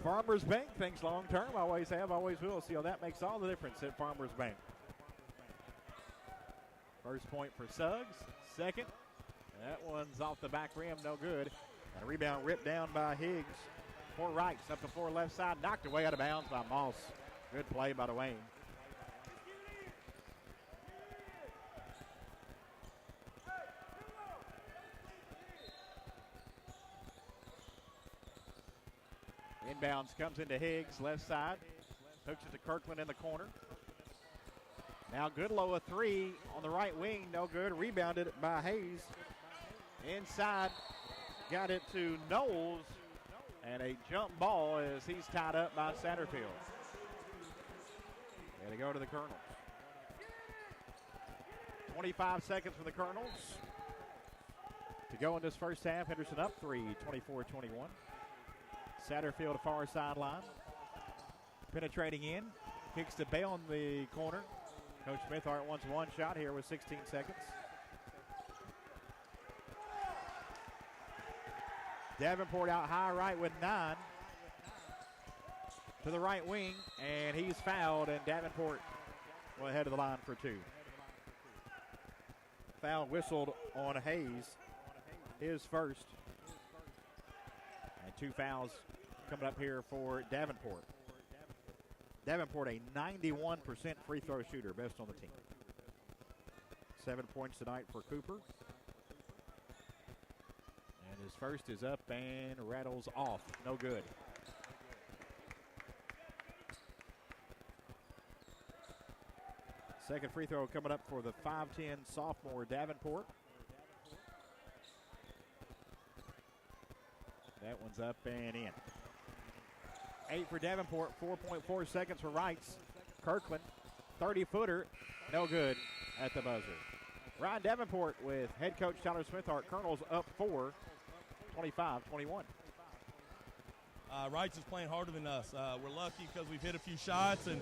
S1: Farmers Bank thinks long term. Always have, always will. See how that makes all the difference at Farmers Bank. First point for Suggs. Second. That one's off the back rim, no good. And a rebound ripped down by Higgs. For Reitz, up the floor left side, knocked away out of bounds by Moss. Good play by Dwayne. Inbounds comes into Higgs, left side. Hooks it to Kirkland in the corner. Now Goodlow a three on the right wing, no good. Rebounded by Hayes. Inside, got it to Knowles. And a jump ball as he's tied up by Satterfield. Going to go to the Colonels. 25 seconds for the Colonels to go in this first half. Henderson up 3, 24-21. Satterfield far sideline. Penetrating in. Kicks to Bale in the corner. Coach Smithart wants one shot here with 16 seconds. Davenport out high right with 9. To the right wing, and he's fouled, and Davenport will head to the line for 2. Foul whistled on Hayes, his first. And 2 fouls coming up here for Davenport. Davenport, a 91% free throw shooter, best on the team. 7 points tonight for Cooper. And his first is up and rattles off. No good. Second free throw coming up for the 5'10" sophomore Davenport. That one's up and in. 8 for Davenport, 4.4 seconds for Reitz. Kirkland, 30-footer, no good at the buzzer. Ryan Davenport with head coach Tyler Smithart. Colonels up 4, 25-21.
S5: Reitz is playing harder than us. We're lucky because we've hit a few shots and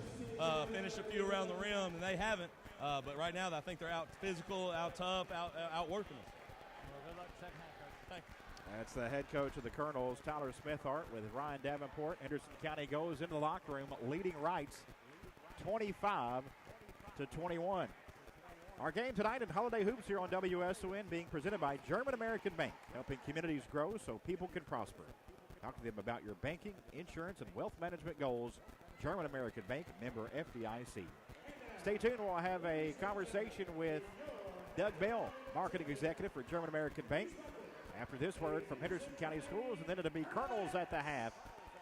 S5: finished a few around the rim, and they haven't. But right now, I think they're out physical, out tough, out working us.
S4: Well, good luck second half, Coach.
S5: Thank
S1: That's the head coach of the Colonels, Tyler Smithart, with Ryan Davenport. Henderson County goes into the locker room leading Reitz 25-21. Our game tonight in Holiday Hoops here on WSON being presented by German American Bank, helping communities grow so people can prosper. Talk to them about your banking, insurance, and wealth management goals. German American Bank, member FDIC. Stay tuned. We'll have a conversation with Doug Bell, marketing executive for German American Bank. After this word from Henderson County Schools, and then it'll be Colonels at the half,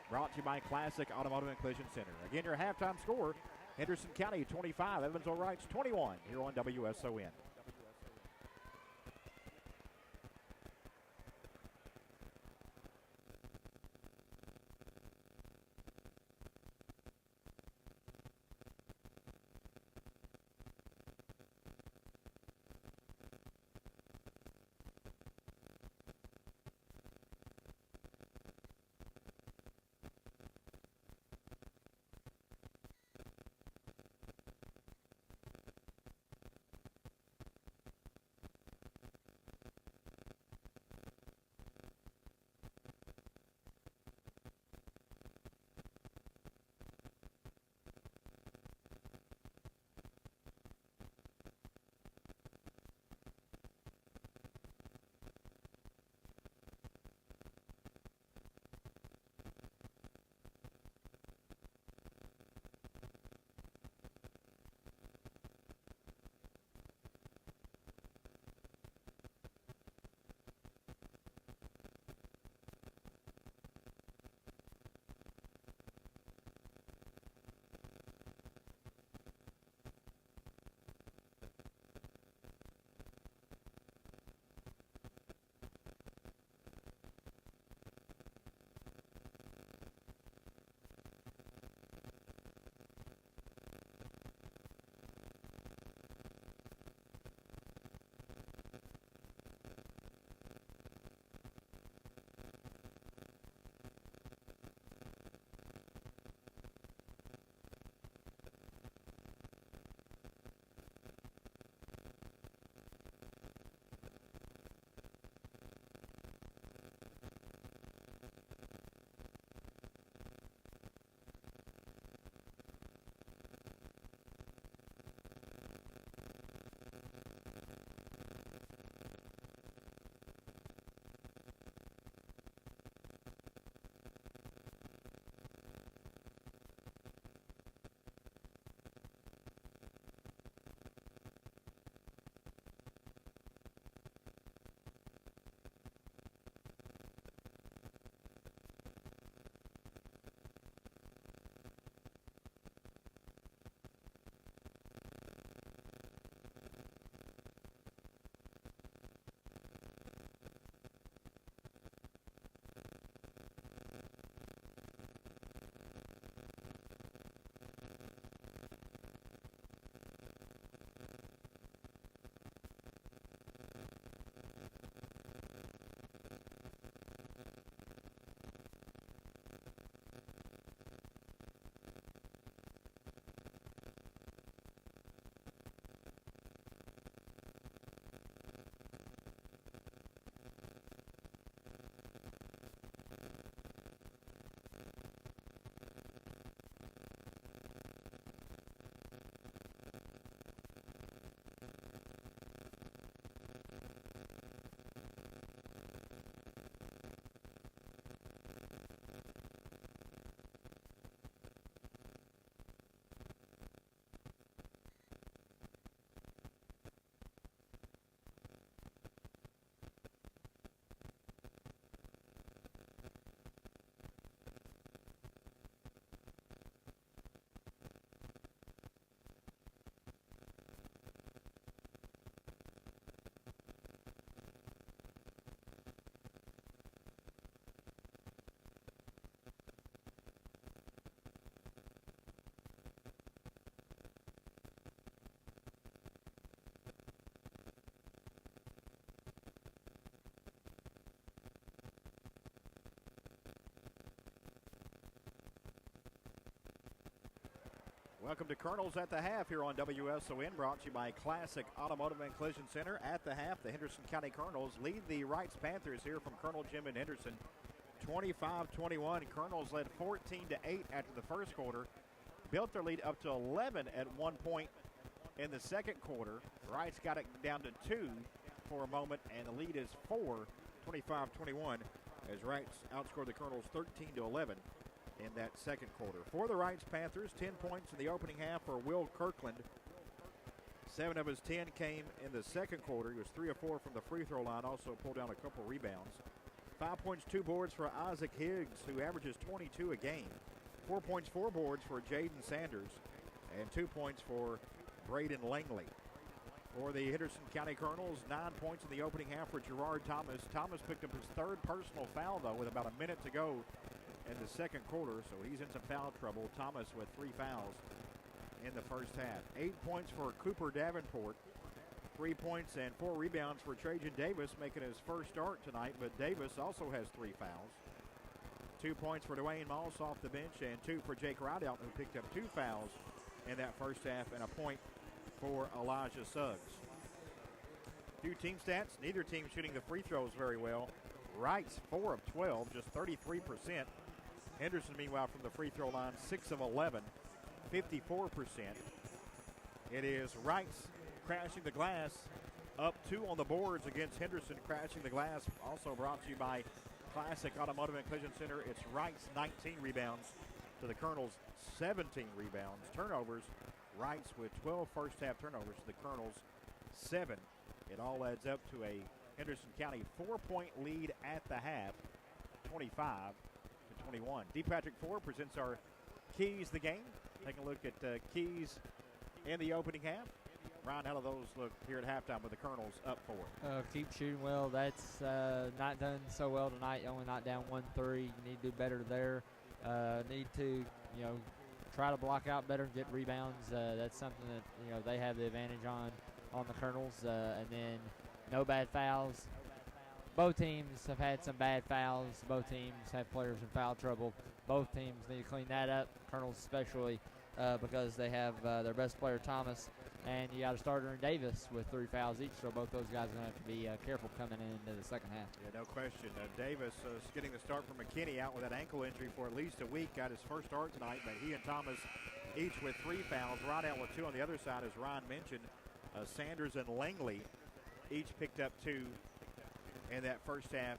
S1: brought to you by Classic Automotive and Collision Center. Again, your halftime score, Henderson County 25, Evansville Reitz 21 here on WSON. Welcome to Colonels at the Half here on WSON, brought to you by Classic Automotive and Collision Center. At the half, the Henderson County Colonels lead the Reitz Panthers here from Colonel Jim and Henderson, 25-21. Colonels led 14-8 after the first quarter, built their lead up to 11 at one point in the second quarter. Reitz got it down to 2 for a moment, and the lead is 4, 25-21, as Reitz outscored the Colonels 13-11 in that second quarter. For the Reitz Panthers, 10 points in the opening half for Will Kirkland. 7 of his 10 came in the second quarter. He was 3 of 4 from the free throw line, also pulled down a couple rebounds. 5 points, 2 boards for Isaac Higgs, who averages 22 a game. 4 points, 4 boards for Jaden Sanders, and 2 points for Braden Langley. For the Henderson County Colonels, 9 points in the opening half for Gerard Thomas. Thomas picked up his 3rd personal foul, though, with about a minute to go in the second quarter, so he's in some foul trouble. Thomas with 3 fouls in the first half. 8 points for Cooper Davenport. 3 points and 4 rebounds for Trajan Davis, making his first start tonight, but Davis also has 3 fouls. 2 points for Dwayne Moss off the bench, and 2 for Jake Rideout, who picked up 2 fouls in that first half, and a point for Elijah Suggs. Few team stats, neither team shooting the free throws very well. Reitz 4 of 12, just 33%. Henderson, meanwhile, from the free throw line, 6 of 11, 54%. It is Reitz crashing the glass, up 2 on the boards against Henderson crashing the glass. Also brought to you by Classic Automotive and Collision Center. It's Reitz 19 rebounds to the Colonels 17 rebounds. Turnovers, Reitz with 12 first half turnovers to the Colonels 7. It all adds up to a Henderson County 4-point lead at the half, 25-21. D. Patrick Ford presents our keys to the game. Taking a look at keys in the opening half. Ryan, how do those look here at halftime with the Colonels up 4?
S4: Keep shooting well. That's not done so well tonight. Only knocked down 1-3. You need to do better there. Need to, try to block out better and get rebounds. That's something that, they have the advantage on the Colonels. And then no bad fouls. Both teams have had some bad fouls. Both teams have players in foul trouble. Both teams need to clean that up. Colonels especially because they have their best player, Thomas, and you got a starter in Davis with 3 fouls each, so both those guys are going to have to be careful coming into the second half.
S1: Yeah, no question. Davis is getting the start from McKinney, out with that ankle injury for at least a week. Got his first start tonight, but he and Thomas each with 3 fouls. Right out with 2 on the other side, as Ryan mentioned. Sanders and Langley each picked up 2 in that first half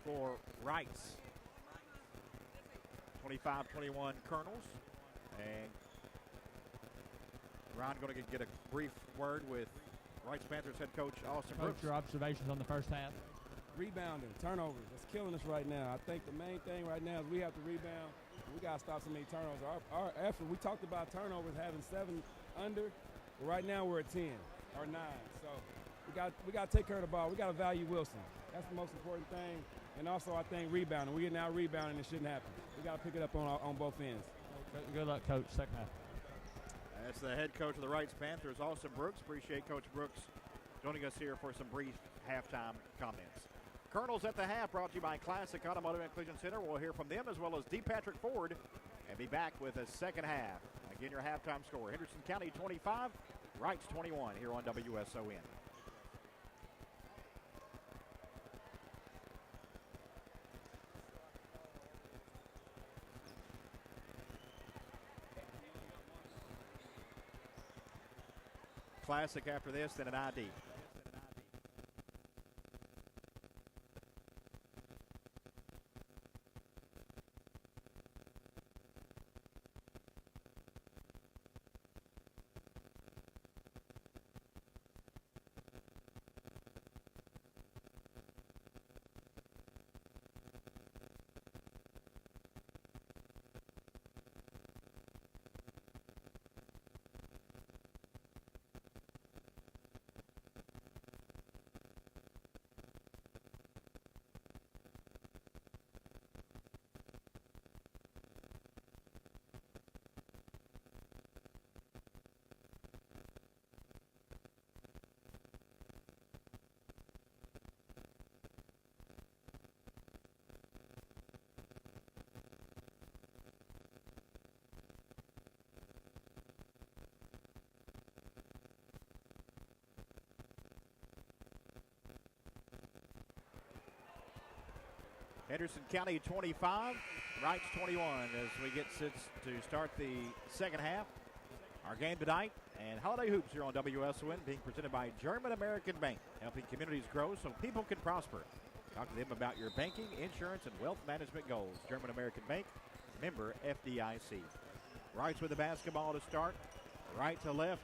S1: for Reitz. 25-21 Colonels. And Ron going to get a brief word with Reitz Panthers head coach Austin
S2: Coach,
S1: Brooks.
S2: your observations on the first half?
S6: Rebounding, turnovers, that's killing us right now. I think the main thing right now is we have to rebound. We got to stop so many turnovers. Our effort, we talked about turnovers having 7 under. But right now we're at 10 or 9. So we got to take care of the ball. We got to value Wilson. That's the most important thing. And also, I think rebounding. We get now rebounding. It shouldn't happen. We got to pick it up on both ends.
S2: Good luck, Coach. Second half.
S1: That's the head coach of the Reitz Panthers, Austin Brooks. Appreciate Coach Brooks joining us here for some brief halftime comments. Colonels at the half, brought to you by Classic Automotive and Collision Center. We'll hear from them as well as D. Patrick Ford and be back with a second half. Again, your halftime score, Henderson County 25, Reitz 21 here on WSON. Classic after this, then an ID. Henderson County 25, Reitz 21 as we get set to start the second half. Our game tonight and Holiday Hoops here on WSON being presented by German American Bank, helping communities grow so people can prosper. Talk to them about your banking, insurance, and wealth management goals. German American Bank, member FDIC. Reitz with the basketball to start. Right to left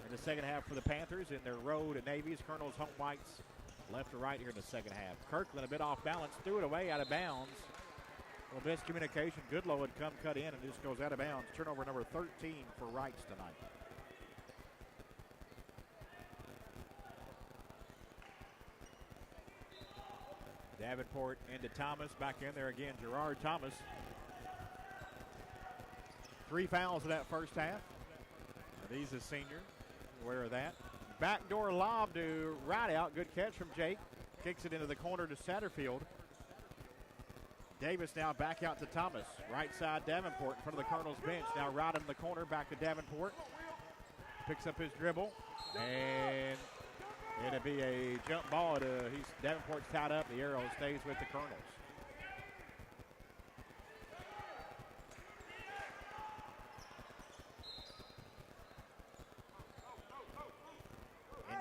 S1: in the second half for the Panthers in their road at Navy's. Colonels, home whites, left to right here in the second half. Kirkland a bit off balance, threw it away out of bounds. Well, miscommunication. Goodlow had come cut in and just goes out of bounds. Turnover number 13 for Reitz tonight. Davenport into Thomas. Back in there again, Gerard Thomas. 3 fouls in that first half. He's a senior. Aware of that. Backdoor lob to Rideout. Good catch from Jake. Kicks it into the corner to Satterfield. Davis now back out to Thomas. Right side Davenport in front of the Colonels bench. Now right in the corner, back to Davenport. Picks up his dribble. And it'll be a jump ball. Davenport's tied up. The arrow stays with the Colonels.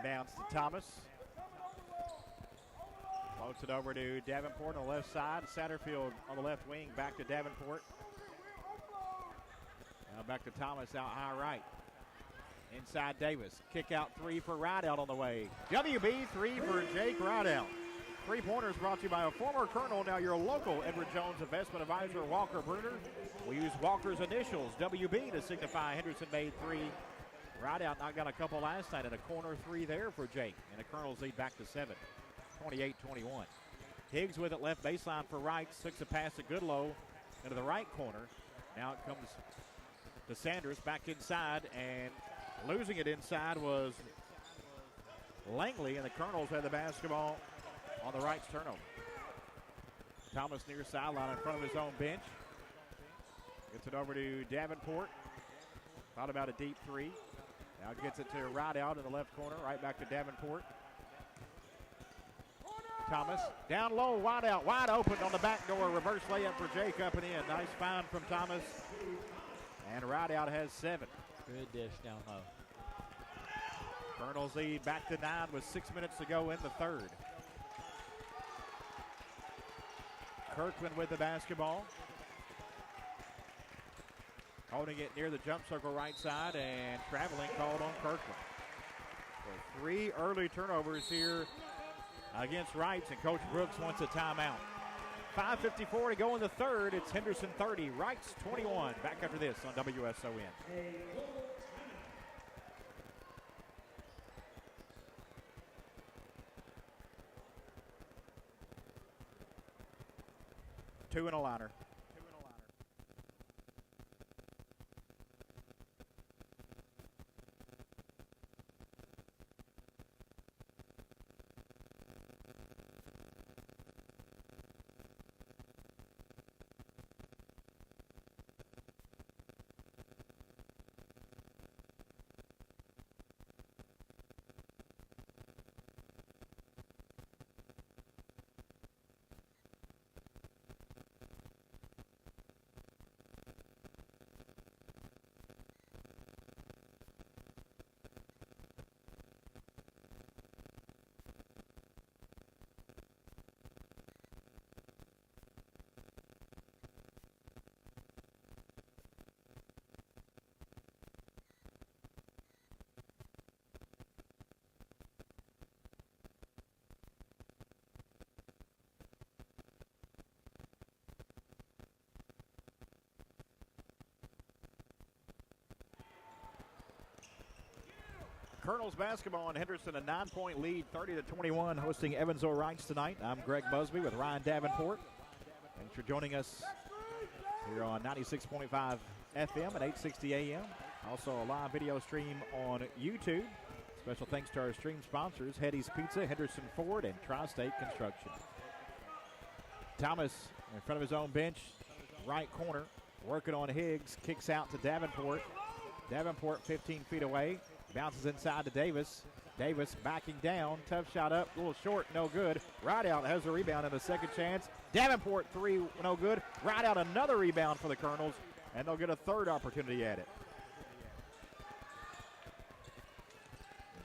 S1: Inbounds to Thomas. Floats it over to Davenport on the left side. Satterfield on the left wing. Back to Davenport. Now back to Thomas out high right. Inside Davis. Kick out 3 for Rideout on the way. WB 3 for Jake Rideout. 3-pointers brought to you by a former Colonel, now your local Edward Jones investment advisor, Walker Bruner. We use Walker's initials, WB, to signify Henderson made 3. Rideout knocked down a couple last night and a corner 3 there for Jake. And the Colonels lead back to 7. 28-21. Higgs with it left baseline for Reitz. Took a pass to Goodlow into the right corner. Now it comes to Sanders back inside, and losing it inside was Langley, and the Colonels had the basketball on the Reitz turnover. Thomas near sideline in front of his own bench. Gets it over to Davenport. Thought about a deep 3. Now gets it to Rideout in the left corner, right back to Davenport. Thomas down low, Rideout, wide open on the back door. Reverse layup for Jake up and in. Nice find from Thomas. And Rideout has 7.
S4: Good dish down low.
S1: Colonels lead back to 9 with 6 minutes to go in the third. Kirkland with the basketball. Holding it near the jump circle right side, and traveling called on Kirkland. So 3 early turnovers here against Reitz, and Coach Brooks wants a timeout. 5:54 to go in the third. It's Henderson 30, Reitz 21. Back after this on WSON. Two and a liner. Colonels basketball in Henderson, a 9-point lead, 30-21, hosting Evansville Reitz tonight. I'm Greg Busby with Ryan Davenport. Thanks for joining us here on 96.5 FM at 860 AM. Also a live video stream on YouTube. Special thanks to our stream sponsors, Hetty's Pizza, Henderson Ford, and Tri-State Construction. Thomas in front of his own bench, right corner, working on Higgs, kicks out to Davenport. Davenport 15 feet away. Bounces inside to Davis. Davis backing down. Tough shot up. A little short. No good. Rideout has a rebound and a second chance. Davenport 3. No good. Rideout another rebound for the Colonels. And they'll get a third opportunity at it.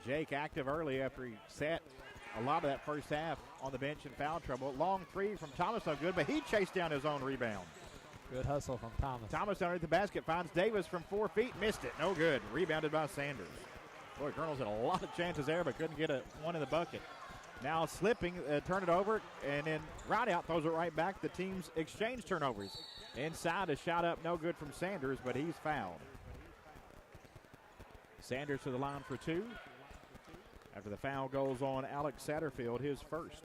S1: Jake active early after he sat a lot of that first half on the bench in foul trouble. Long 3 from Thomas, no good, but he chased down his own rebound.
S4: Good hustle from Thomas.
S1: Thomas underneath the basket finds Davis from 4 feet. Missed it. No good. Rebounded by Sanders. Boy, Colonels had a lot of chances there, but couldn't get one in the bucket. Now slipping, turn it over, and then Rideout throws it right back. The teams exchange turnovers. Inside, a shot up, no good from Sanders, but he's fouled. Sanders to the line for 2. After the foul goes on Alex Satterfield, his first.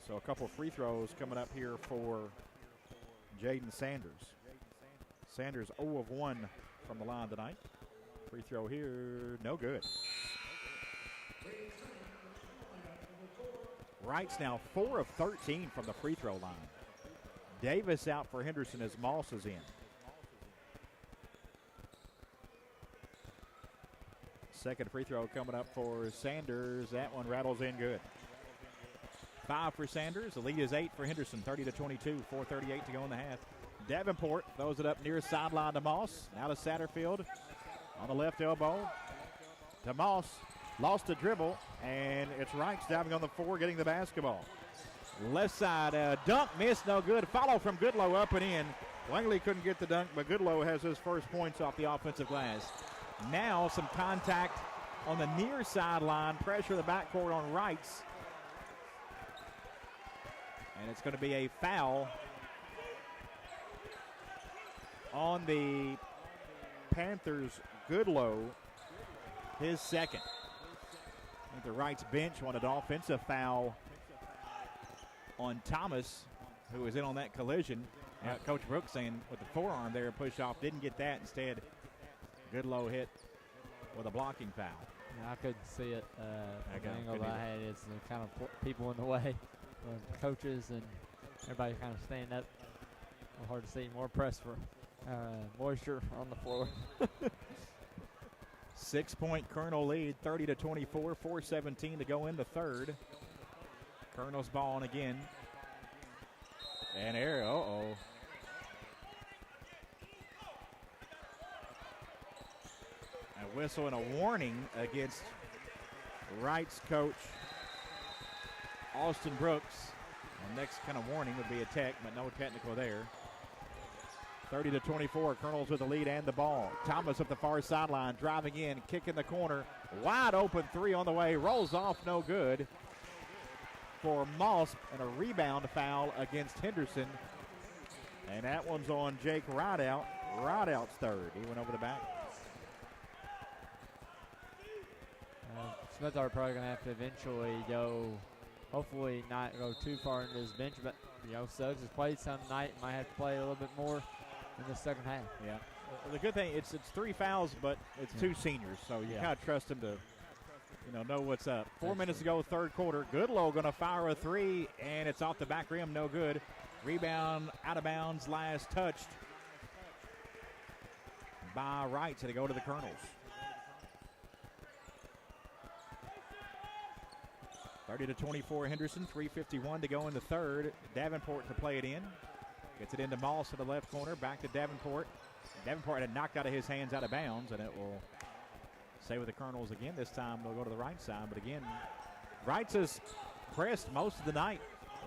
S1: So a couple free throws coming up here for Jaden Sanders. Sanders 0 of 1 from the line tonight. Free throw here, no good. Reitz now 4 of 13 from the free throw line. Davis out for Henderson as Moss is in. Second free throw coming up for Sanders. That one rattles in good. 5 for Sanders. The lead is 8 for Henderson, 30-22, 4:38 to go in the half. Davenport throws it up near sideline to Moss. Now to Satterfield on the left elbow. To Moss. Lost a dribble, and it's Reitz diving on the 4, getting the basketball. Left side, dunk, missed, no good. Follow from Goodlow up and in. Langley couldn't get the dunk, but Goodlow has his first points off the offensive glass. Now some contact on the near sideline. Pressure in the backcourt on Reitz. And it's going to be a foul on the Panthers. Goodlow, his second. I think the Reitz bench wanted an offensive foul on Thomas, who was in on that collision. Coach Brooks saying with the forearm there, push off, didn't get that. Instead, Goodlow hit with a blocking foul.
S4: Yeah, I couldn't see it. The angle that I had is the kind of people in the way. Coaches and everybody kind of standing up. Hard to see. More press for moisture on the floor.
S1: 6-point Colonel lead, 30-24, 4:17 to go in the third. Colonel's ball on again. And air, a whistle and a warning against Reitz coach Austin Brooks. The next kind of warning would be a tech, but no technical there. 30-24, Colonels with the lead and the ball. Thomas up the far sideline, driving in, kick in the corner. Wide open 3 on the way, rolls off, no good for Moss, and a rebound foul against Henderson. And that one's on Jake Rideout. Rideout's third. He went over the back.
S4: Smith are probably going to have to eventually go, hopefully not go too far into his bench, but, Suggs has played some tonight, might have to play a little bit more in the second half.
S1: Yeah. The good thing, it's 3 fouls, but it's 2 seniors, so you kind of trust them to, know what's up. 4 minutes to go, third quarter. Goodlow going to fire a 3, and it's off the back rim, no good. Rebound out of bounds, last touched by Reitz, and to go to the Colonels. 30-24 Henderson, 3:51 to go in the third. Davenport to play it in. Gets it into Moss to the left corner, back to Davenport. Davenport had knocked out of his hands out of bounds, and it will stay with the Colonels again. This time they'll go to the right side, but again, Reitz has pressed most of the night,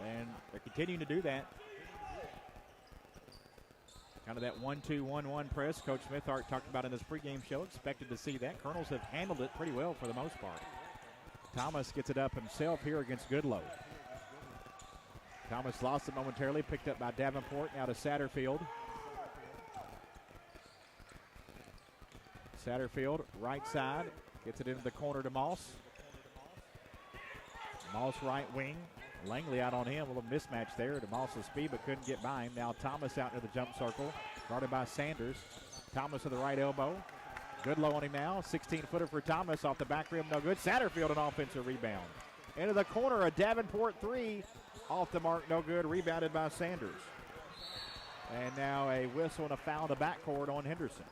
S1: and they're continuing to do that. Kind of that 1-2-1-1 press Coach Smithart talked about in his pregame show. Expected to see that. Colonels have handled it pretty well for the most part. Thomas gets it up himself here against Goodlow. Thomas lost it momentarily, picked up by Davenport, now to Satterfield. Satterfield, right side, gets it into the corner to Moss. Moss right wing, Langley out on him, a little mismatch there to Moss's speed, but couldn't get by him. Now Thomas out into the jump circle, guarded by Sanders. Thomas to the right elbow. Goodlow on him now, 16-footer for Thomas, off the back rim, no good. Satterfield an offensive rebound. Into the corner, a Davenport 3, off the mark, no good, rebounded by Sanders. And now a whistle and a foul in the backcourt on Henderson.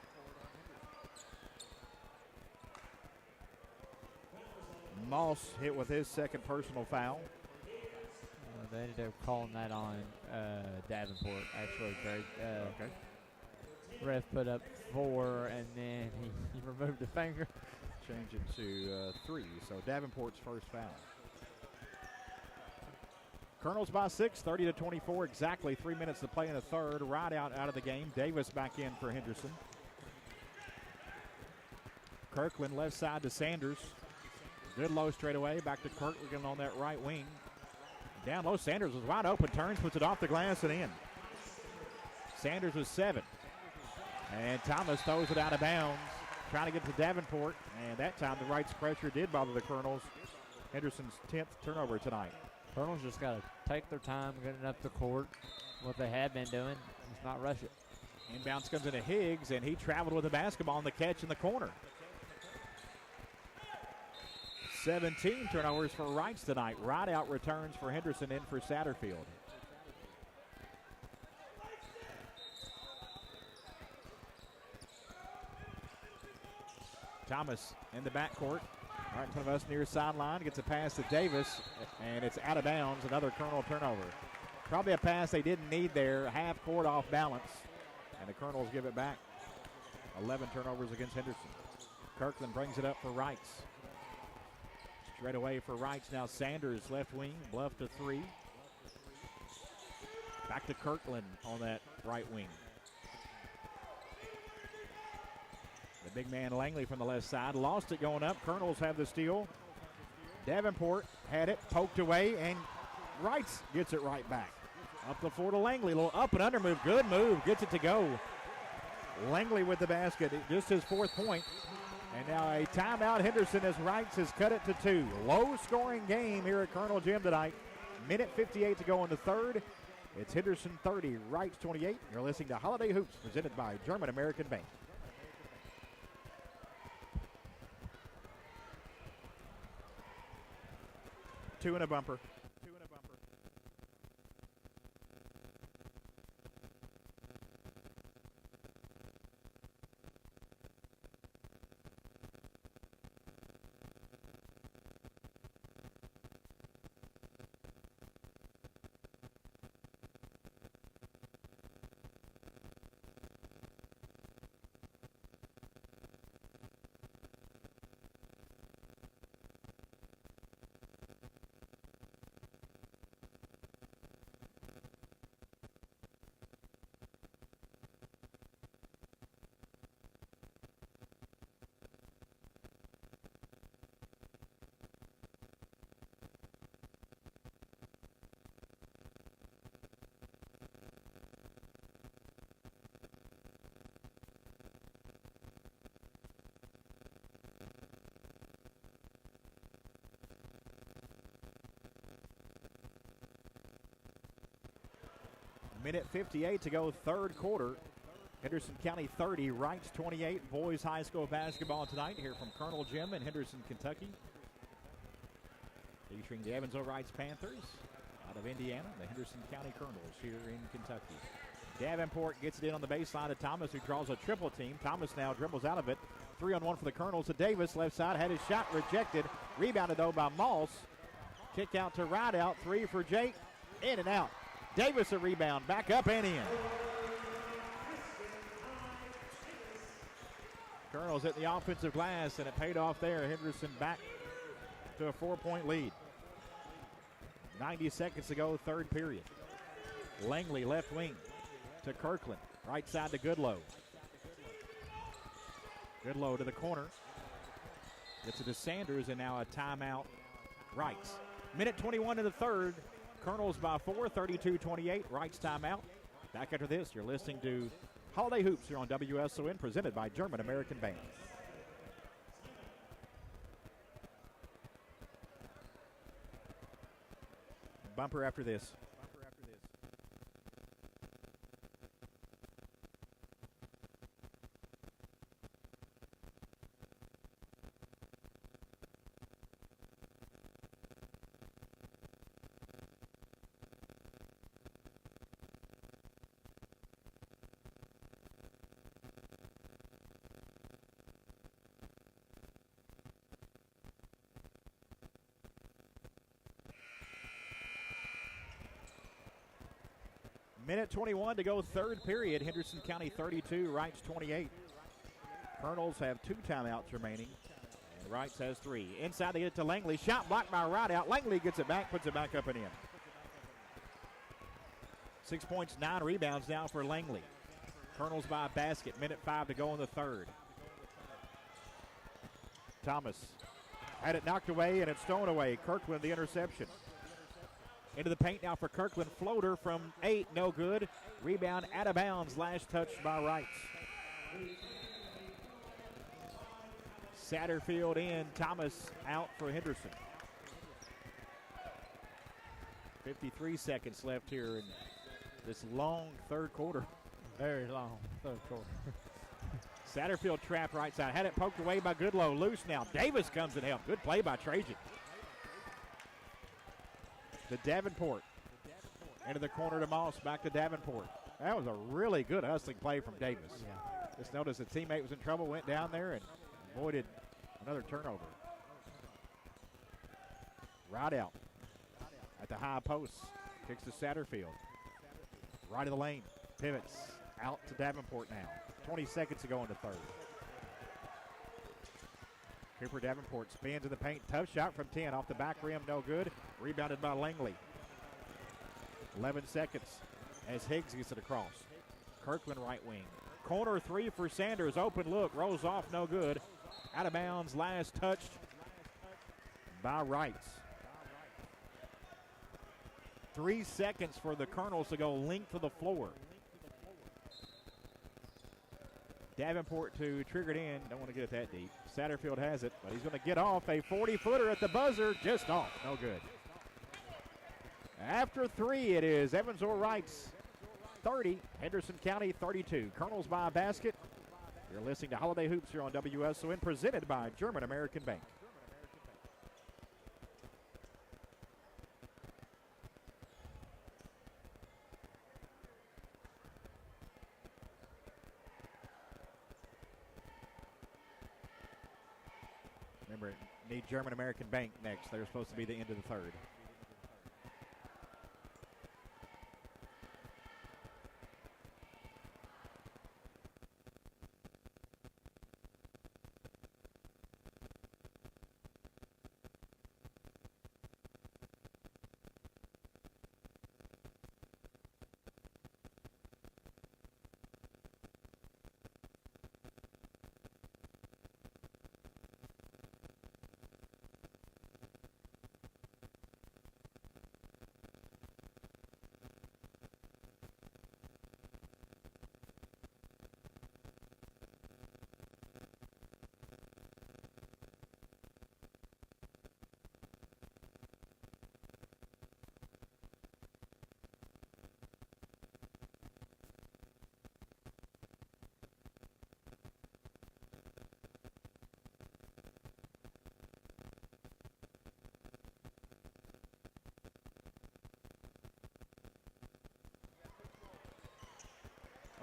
S1: Moss hit with his second personal foul.
S4: They ended up calling that on Davenport, actually, Greg.
S1: Okay.
S4: Ref put up 4, and then he removed a finger.
S1: Change it to 3. So Davenport's first foul. Colonels by 6, 30-24. Exactly 3 minutes to play in the third. Rideout out of the game. Davis back in for Henderson. Kirkland left side to Sanders. Good low straight away. Back to Kirkland on that right wing. Down low, Sanders was wide open. Turns, puts it off the glass and in. Sanders was 7. And Thomas throws it out of bounds. Trying to get to Davenport. And that time the Reitz pressure did bother the Colonels. Henderson's 10th turnover tonight.
S4: Colonels just got to take their time getting up the court. What they have been doing, just not rush it.
S1: Inbounds comes into Higgs, and he traveled with the basketball on the catch in the corner. 17 turnovers for Reitz tonight. Rideout returns for Henderson in for Satterfield. Thomas in the backcourt. Right in front of us near sideline. Gets a pass to Davis, and it's out of bounds. Another Colonel turnover. Probably a pass they didn't need there. Half court off balance. And the Colonels give it back. 11 turnovers against Henderson. Kirkland brings it up for Reitz. Straight away for Reitz. Now Sanders left wing. Bluff to 3. Back to Kirkland on that right wing. The big man Langley from the left side. Lost it going up. Colonels have the steal. Davenport had it. Poked away. And Reitz gets it right back. Up the floor to Langley. A little up and under move. Good move. Gets it to go. Langley with the basket. Just his 4th point. And now a timeout. Henderson as Reitz has cut it to 2. Low scoring game here at Colonel Gym tonight. Minute 58 to go in the third. It's Henderson 30, Reitz 28. You're listening to Holiday Hoops presented by German American Bank. Two and a bumper. Minute 58 to go, third quarter. Henderson County 30, Reitz 28. Boys high school basketball tonight here from Colonel Gym in Henderson, Kentucky. Featuring the Evansville Reitz Panthers out of Indiana, the Henderson County Colonels here in Kentucky. Davenport gets it in on the baseline to Thomas, who draws a triple team. Thomas now dribbles out of it. 3-on-1 for the Colonels to Davis. Left side, had his shot rejected. Rebounded, though, by Moss. Kick out to Rideout. 3 for Jake. In and out. Davis a rebound, back up and in. Colonels hit the offensive glass, and it paid off there. Henderson back to a 4-point lead. 90 seconds to go, third period. Langley left wing to Kirkland. Right side to Goodlow. Goodlow to the corner. Gets it to Sanders, and now a timeout. Reitz. Minute 21 in the third. Colonels by 4, 32-28. Reitz timeout. Back after this, you're listening to Holiday Hoops here on WSON, presented by German American Bank. Bumper after this. Minute 21 to go, third period. Henderson County 32, Reitz 28. Colonels have 2 timeouts remaining, and Reitz has 3. Inside they get it to Langley. Shot blocked by Rideout. Langley gets it back, puts it back up and in. 6 points, 9 rebounds now for Langley. Colonels by a basket. Minute 5 to go in the third. Thomas had it knocked away, and it's thrown away. Kirkland the interception. Into the paint now for Kirkland. Floater from 8, no good. Rebound out of bounds. Last touch by Reitz. Satterfield in. Thomas out for Henderson. 53 seconds left here in this long third quarter.
S4: Very long third quarter.
S1: Satterfield trapped right side. Had it poked away by Goodlow. Loose now. Davis comes and helps. Good play by Trajan. To Davenport. Into the corner to Moss. Back to Davenport. That was a really good hustling play from Davis.
S4: Yeah.
S1: Just noticed a teammate was in trouble, went down there and avoided another turnover. Rideout at the high post. Kicks to Satterfield. Right of the lane. Pivots out to Davenport now. 20 seconds to go in the third. Cooper Davenport spins in the paint. Tough shot from 10 off the back rim. No good. Rebounded by Langley. 11 seconds as Higgs gets it across. Kirkland right wing. Corner 3 for Sanders. Open look. Rolls off. No good. Out of bounds. Last touched by Reitz. 3 seconds for the Colonels to go length of the floor. Davenport to trigger it in. Don't want to get it that deep. Satterfield has it, but he's going to get off a 40-footer at the buzzer. Just off. No good. After 3, it is Evansville Reitz 30, Henderson County 32. Colonels by a basket. You're listening to Holiday Hoops here on WSON, presented by German American Bank. Remember, need German American Bank next. They're supposed to be the end of the third.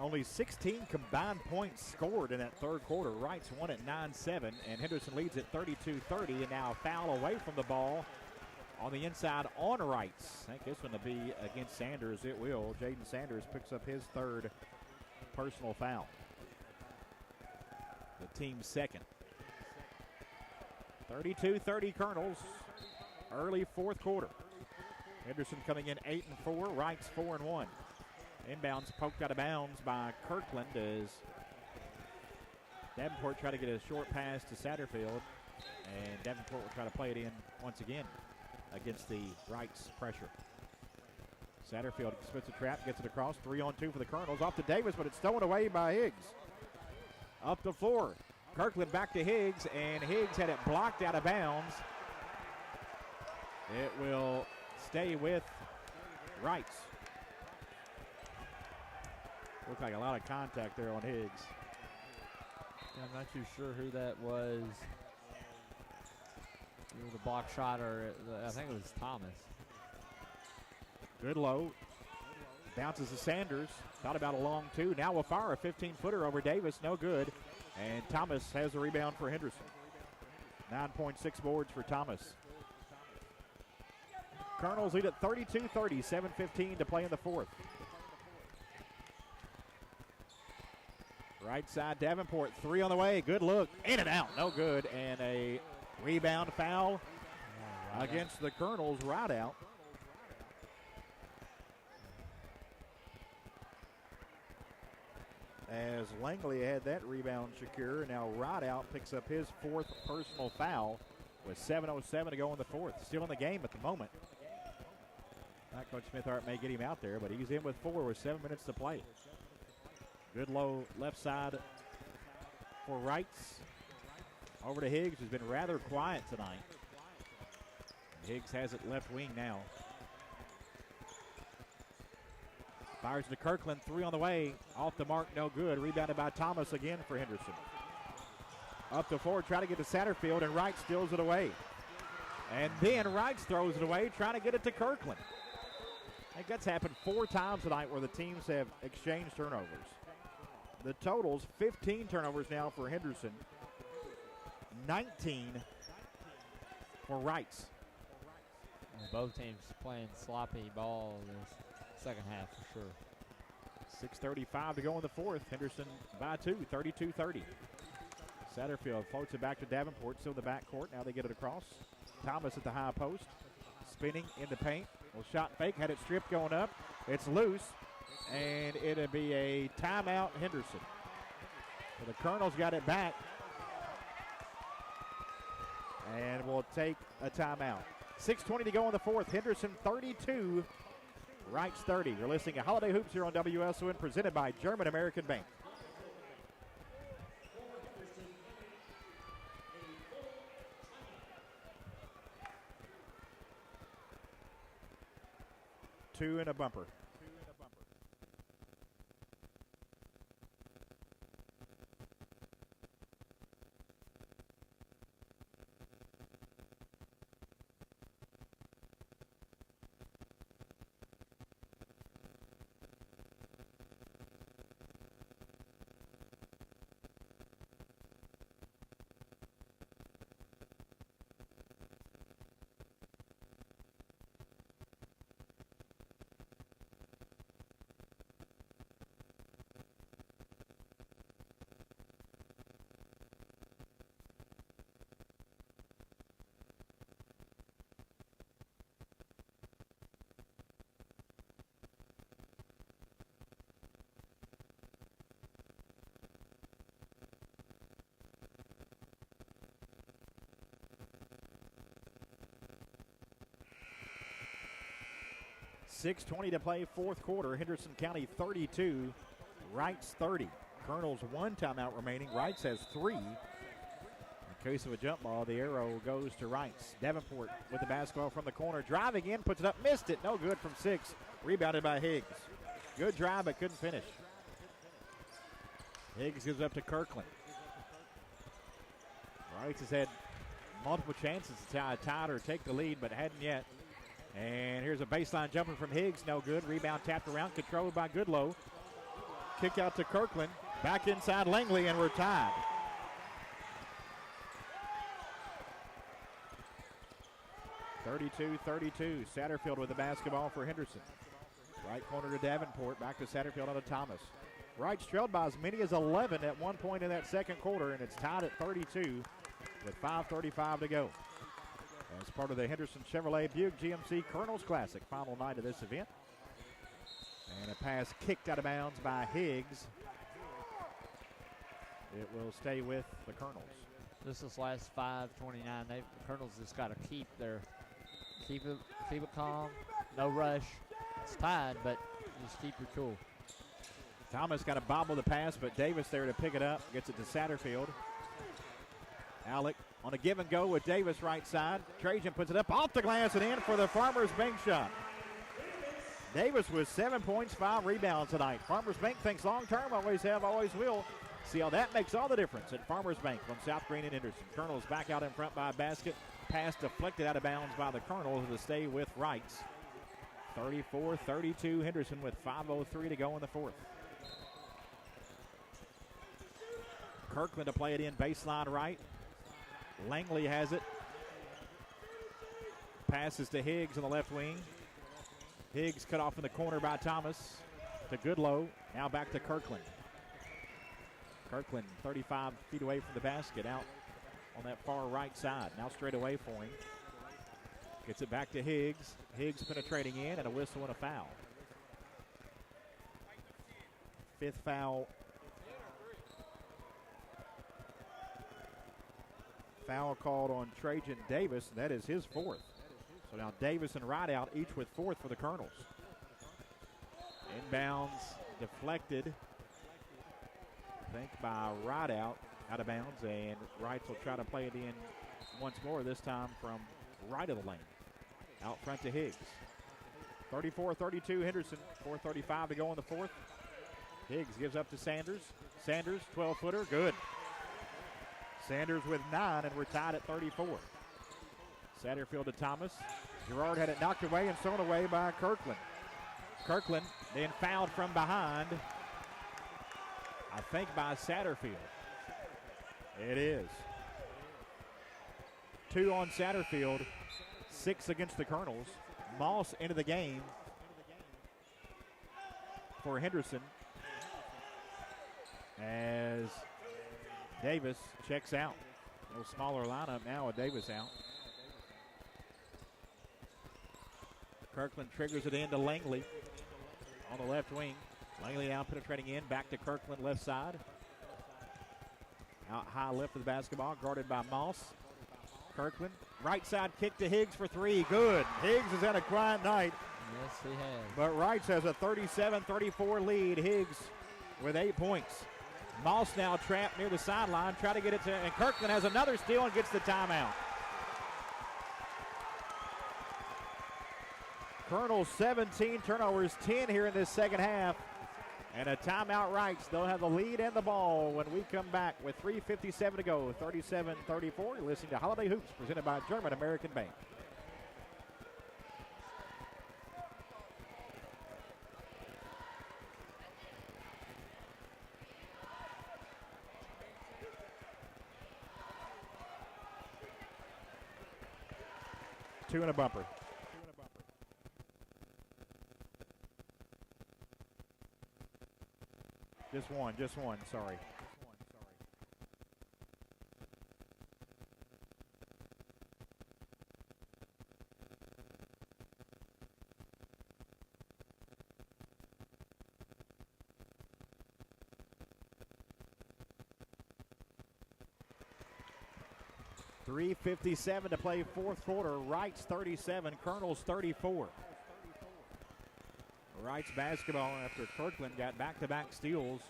S1: Only 16 combined points scored in that third quarter. Reitz won at 9-7, and Henderson leads at 32-30, and now a foul away from the ball on the inside on Reitz. I think this one will be against Sanders. It will. Jaden Sanders picks up his third personal foul. The team's second. 32-30 Colonels. Early fourth quarter. Henderson coming in 8-4. Reitz 4-1. Inbounds poked out of bounds by Kirkland as Davenport tried to get a short pass to Satterfield, and Davenport will try to play it in once again against the Reitz pressure. Satterfield spits a trap, gets it across. 3-on-2 for the Colonels. Off to Davis, but it's stolen away by Higgs. Up the floor. Kirkland back to Higgs, and Higgs had it blocked out of bounds. It will stay with Reitz. Looked like a lot of contact there on Higgs.
S4: Yeah, I'm not too sure who that was. Either the block shot or I think it was Thomas.
S1: Goodlow bounces to Sanders. Thought about a long 2. Now will fire a 15-footer over Davis. No good. And Thomas has the rebound for Henderson. 9.6 boards for Thomas. Colonels lead at 32-30. 7:15 to play in the fourth. Right side, Davenport, 3 on the way. Good look. In and out. No good. And a rebound foul against the Colonels. Right out. As Langley had that rebound secure. Now Rideout picks up his 4th personal foul with 7:07 to go in the 4th. Still in the game at the moment. Not Coach Smithart may get him out there, but he's in with 4 with 7 minutes to play. Good low left side for Reitz. Over to Higgs, who's been rather quiet tonight. Higgs has it left wing now. Fires to Kirkland, 3 on the way. Off the mark, no good. Rebounded by Thomas again for Henderson. Up to 4, try to get to Satterfield, and Wright steals it away. And then Wright throws it away, trying to get it to Kirkland. I think that's happened 4 times tonight where the teams have exchanged turnovers. The totals, 15 turnovers now for Henderson, 19 for Wrights.
S4: Both teams playing sloppy ball this second half for sure.
S1: 6:35 to go in the 4th. Henderson by 2, 32-30. Satterfield floats it back to Davenport, still in the backcourt. Now they get it across. Thomas at the high post, spinning in the paint. Well, shot fake, had it stripped going up. It's loose, and it'll be a timeout, Henderson. So the Colonels got it back, and will take a timeout. 6:20 to go in the 4th. Henderson 32, Wrights 30. You're listening to Holiday Hoops here on WSON, presented by German American Bank. Two and a bumper. .620 to play, 4th quarter. Henderson County 32, Wrights 30. Colonels 1 timeout remaining. Wrights has 3. In case of a jump ball, the arrow goes to Wrights. Davenport with the basketball from the corner. Driving in, puts it up, missed it. No good from 6. Rebounded by Higgs. Good drive, but couldn't finish. Higgs gives up to Kirkland. Wrights has had multiple chances to tie it or take the lead, but hadn't yet. And here's a baseline jumper from Higgs, no good. Rebound tapped around, controlled by Goodlow. Kick out to Kirkland. Back inside Langley, and we're tied. (32-32). Satterfield with the basketball for Henderson. Right corner to Davenport, back to Satterfield on to Thomas. Wright trailed by as many as 11 at one point in that second quarter, and it's tied at 32 with 5:35 to go. As part of the Henderson Chevrolet Buick GMC Colonels Classic, final night of this event. And a pass kicked out of bounds by Higgs. It will stay with the Colonels.
S4: This is last 5:29. The Colonels just got to keep it calm, no rush. It's tied, but just keep your cool.
S1: Thomas got to bobble the pass, but Davis there to pick it up, gets it to Satterfield. Alec on a give and go with Davis right side. Trajan puts it up off the glass and in for the Farmers Bank shot. Davis with 7 points, 5 rebounds tonight. Farmers Bank thinks long term, always have, always will. See how that makes all the difference at Farmers Bank on South Green and Henderson. Colonels back out in front by a basket. Pass deflected out of bounds by the Colonels to stay with Wrights. 34-32 Henderson with 5:03 to go in the 4th. Kirkland to play it in baseline right. Langley has it. Passes to Higgs on the left wing. Higgs cut off in the corner by Thomas to Goodlow. Now back to Kirkland. Kirkland 35 feet away from the basket, out on that far right side. Now straight away for him. Gets it back to Higgs. Higgs penetrating in, and a whistle and a foul. Fifth foul. Foul called on Trajan Davis, and that is his fourth. So now Davis and Rideout each with fourth for the Colonels. Inbounds deflected, I think, by Rideout, out of bounds, and Reitz will try to play it in once more, this time from right of the lane. Out front to Higgs. 34-32 Henderson, 4:35 to go in the fourth. Higgs gives up to Sanders. Sanders, 12-footer, good. Sanders with 9, and we're tied at 34. Satterfield to Thomas. Gerard had it knocked away and thrown away by Kirkland. Kirkland then fouled from behind, I think by Satterfield. It is. 2 on Satterfield, 6 against the Colonels. Moss into the game for Henderson as Davis checks out. A little smaller lineup now with Davis out. Kirkland triggers it into Langley on the left wing. Langley now penetrating in, back to Kirkland left side. Out high left of the basketball, guarded by Moss. Kirkland, right side kick to Higgs for 3, good. Higgs has had a quiet night.
S4: Yes, he has.
S1: But Reitz has a 37-34 lead. Higgs with 8 points. Moss now trapped near the sideline, try to get it to, and Kirkland has another steal and gets the timeout. Colonels 17 turnovers, 10 here in this second half. And a timeout Reitz. They'll have the lead and the ball when we come back with 3:57 to go. 37-34. You're listening to Holiday Hoops presented by German American Bank. Two and a bumper. Just one, sorry. .357 to play fourth quarter. Reitz 37, Colonels 34. Reitz basketball after Kirkland got back-to-back steals.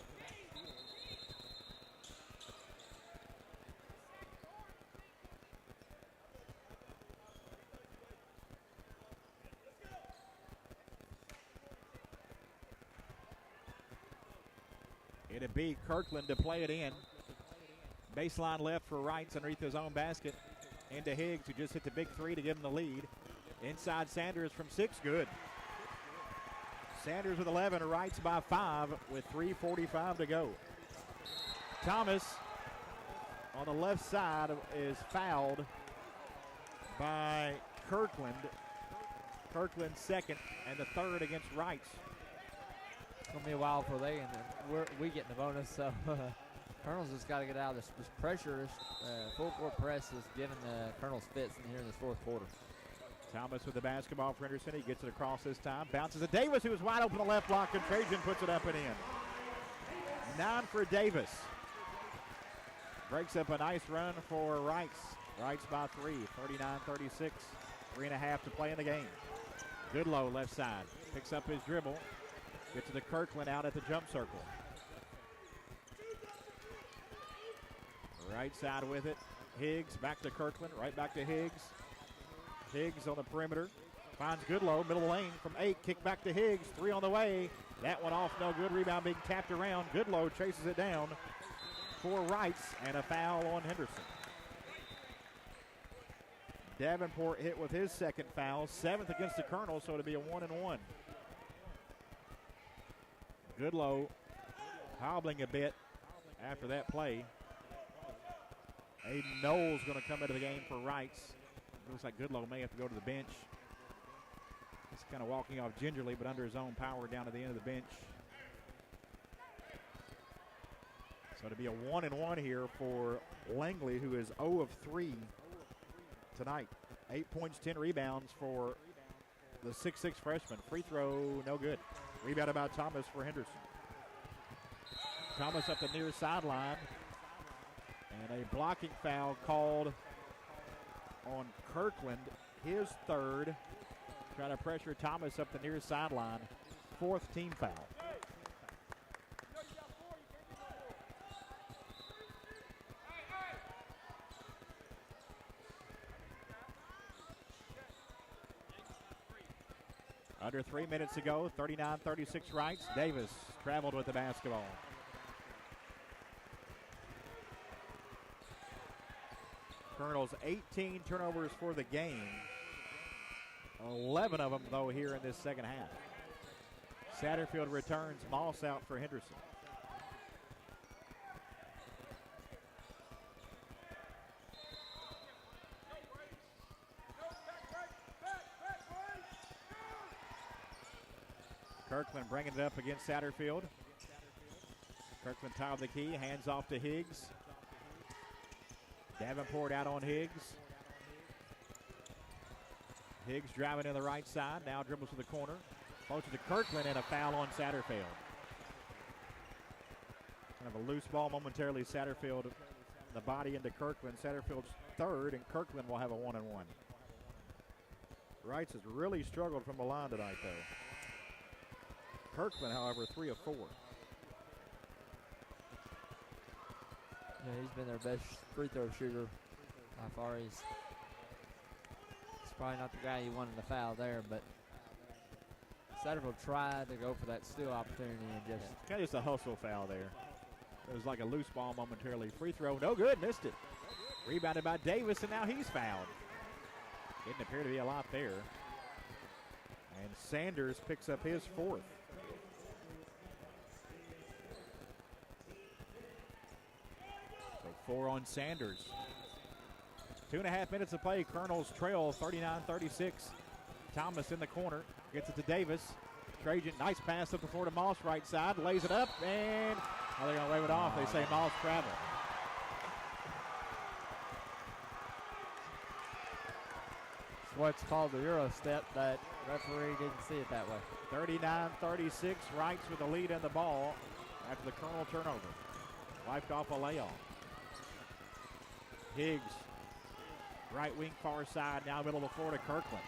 S1: It'd be Kirkland to play it in. Baseline left for Reitz underneath his own basket. Into Higgs, who just hit the big 3 to give him the lead. Inside Sanders from 6, good. Sanders with 11, Reitz by 5 with 3:45 to go. Thomas on the left side is fouled by Kirkland. Kirkland's second and the third against Reitz.
S4: It's going to be a while before they, and we get the bonus, so Colonels just got to get out of this pressure. This full court press is giving the Colonels fits in here in this fourth quarter.
S1: Thomas with the basketball for Henderson. He gets it across this time. Bounces to Davis, who is wide open the left block, and Trajan puts it up and in. 9 for Davis. Breaks up a nice run for Reitz. Reitz by 3, 39-36. 3.5 to play in the game. Goodlow left side. Picks up his dribble. Gets to the Kirkland out at the jump circle. Right side with it. Higgs back to Kirkland. Right back to Higgs. Higgs on the perimeter. Finds Goodlow, middle of the lane from 8. Kick back to Higgs. 3 on the way. That one off, no good. Rebound being tapped around. Goodlow chases it down for Reitz, and a foul on Henderson. Davenport hit with his second foul. 7th against the Colonels, so it'll be a 1-and-1. Goodlow hobbling a bit after that play. Aiden Knowles going to come into the game for Reitz. Looks like Goodlow may have to go to the bench. He's kind of walking off gingerly, but under his own power down to the end of the bench. So to be a 1-1 here for Langley, who is 0 of 3 tonight. 8 points, 10 rebounds for the 6'6 freshman. Free throw, no good. Rebounded by Thomas for Henderson. Thomas up the near sideline. And a blocking foul called on Kirkland, his third. Trying to pressure Thomas up the near sideline. 4th team foul. Under 3 minutes to go, 39-36 Reitz. Davis traveled with the basketball. Colonel's 18 turnovers for the game. 11 of them, though, here in this second half. Satterfield returns. Moss out for Henderson. Kirkland bringing it up against Satterfield. Kirkland top of the key, hands off to Higgs. Davenport out on Higgs. Higgs driving in the right side, now dribbles to the corner. Posts to Kirkland and a foul on Satterfield. Kind of a loose ball momentarily. Satterfield, the body into Kirkland. Satterfield's third, and Kirkland will have a 1-1. Reitz has really struggled from the line tonight, though. Kirkland, however, 3 of 4.
S4: Yeah, he's been their best free throw shooter by far. He's probably not the guy you wanted to foul there, but Satterfield tried to go for that steal opportunity and just
S1: kind of just a hustle foul there. It was like a loose ball momentarily. Free throw, no good, missed it. Rebounded by Davis, and now he's fouled. Didn't appear to be a lot there. And Sanders picks up his 4th. So 4 on Sanders. 2.5 minutes to play. Colonels trail 39-36. Thomas in the corner. Gets it to Davis. Trajan, nice pass up the floor to Moss, right side. Lays it up, and they're going to wave it off. They say Moss travel.
S4: It's what's called the Euro step. That referee didn't see it that way.
S1: 39-36. Reitz with the lead in the ball after the Colonel turnover. Wiped off a layoff. Higgs, right wing far side, now middle of the floor to Kirkland.